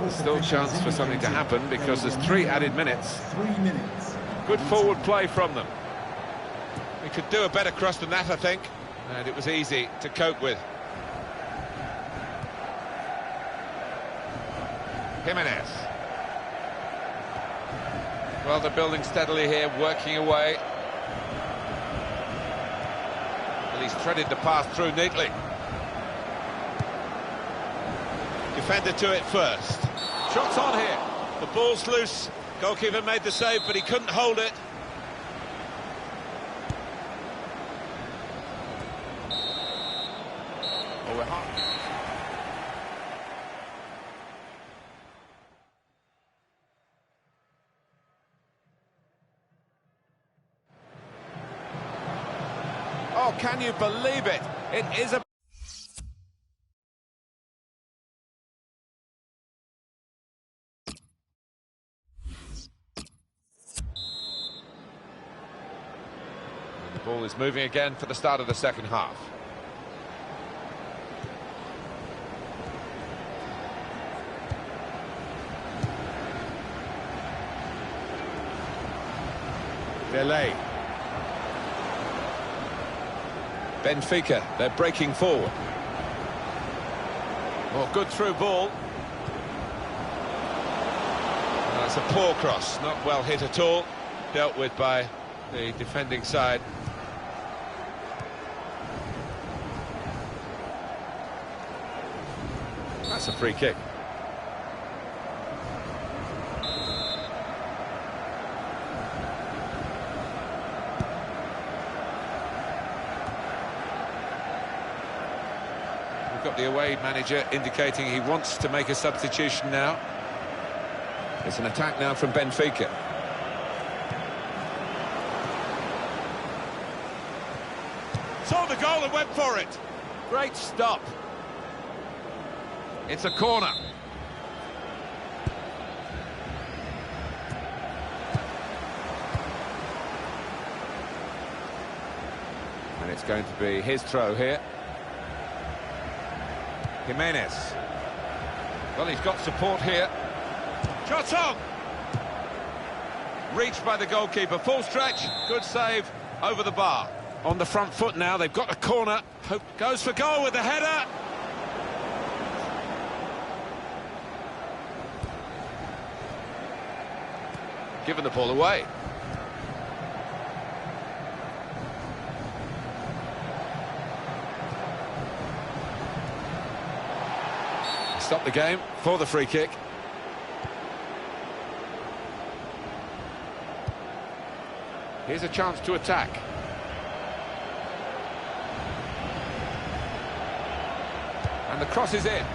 Still chance for something to happen because there's 3 added minutes. 3 minutes. Good forward play from them. We could do a better cross than that, I think, and it was easy to cope with. Jimenez. Well, they're building steadily here, working away. Well, he's threaded the pass through neatly. Defender to it first. Shots on here. The ball's loose. Goalkeeper made the save, but he couldn't hold it. Oh, we're hot. Oh, can you believe it? It is a... The ball is moving again for the start of the second half. Delay. Benfica, they're breaking forward. Oh, good through ball. That's a poor cross, not well hit at all. Dealt with by the defending side. That's a free kick. We've got the away manager indicating he wants to make a substitution now. It's an attack now from Benfica. Saw the goal and went for it. Great stop. It's a corner. And it's going to be his throw here. Jimenez. Well, he's got support here. Shot on! Reached by the goalkeeper. Full stretch. Good save over the bar. On the front foot now. They've got a corner. Hope goes for goal with the header. Given the ball away. Stop the game for the free kick. Here's a chance to attack. And the cross is in.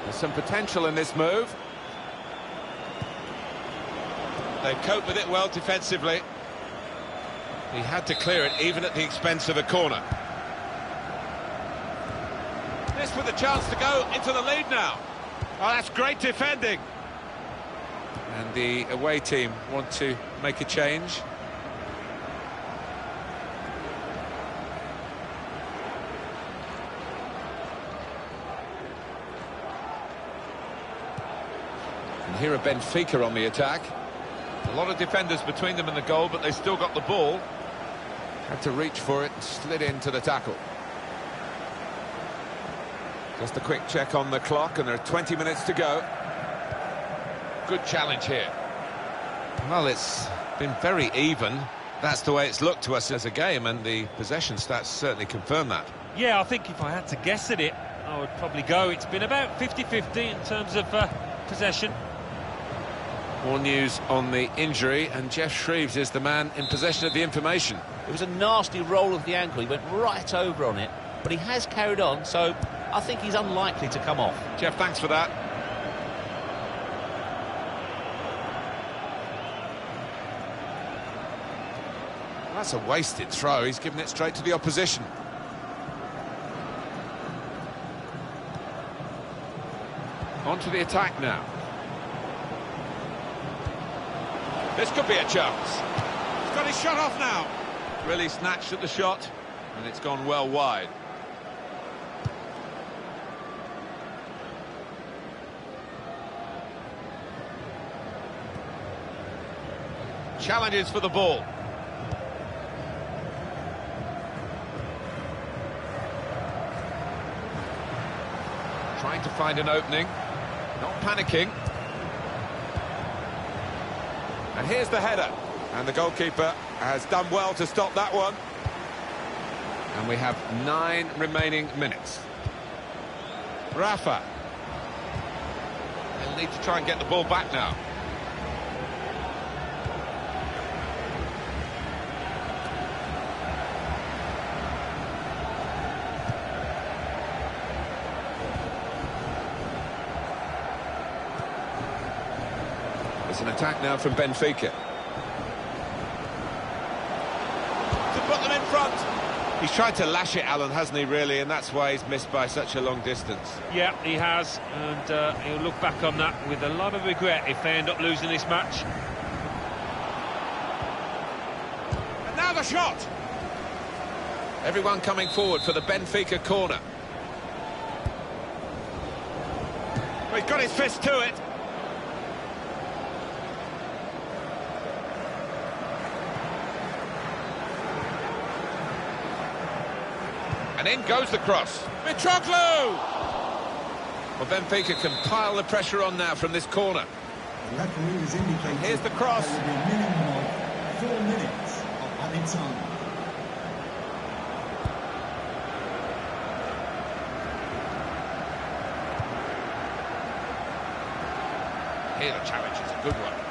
There's some potential in this move. They've coped with it well defensively. He had to clear it even at the expense of a corner. This with a chance to go into the lead now. Oh, that's great defending. And the away team want to make a change. And here are Benfica on the attack. A lot of defenders between them and the goal, but they've still got the ball. Had to reach for it, slid into the tackle. Just a quick check on the clock, and there are 20 minutes to go. Good challenge here. Well, it's been very even. That's the way it's looked to us as a game, and the possession stats certainly confirm that. Yeah, I think if I had to guess at it, I would probably go. It's been about 50-50 in terms of possession. More news on the injury, and Jeff Shreves is the man in possession of the information. It was a nasty roll of the ankle. He went right over on it, but he has carried on, so I think he's unlikely to come off. Jeff, thanks for that. That's a wasted throw. He's given it straight to the opposition. On to the attack now. This could be a chance. He's got his shot off now. Really snatched at the shot, and it's gone well wide. Challenges for the ball. Trying to find an opening. Not panicking. And here's the header. And the goalkeeper has done well to stop that one. And we have 9 remaining minutes. Rafa. They'll need to try and get the ball back now. It's an attack now from Benfica. To put them in front. He's tried to lash it, Alan, hasn't he, really? And that's why he's missed by such a long distance. Yeah, he has. And he'll look back on that with a lot of regret if they end up losing this match. And now the shot. Everyone coming forward for the Benfica corner. Well, he's got his fist to it. And in goes the cross. Mitroglou! Well, Benfica can pile the pressure on now from this corner. The referee has indicated Here's the cross. there will be a minimum of 4 minutes of added time. Here the challenge is a good one.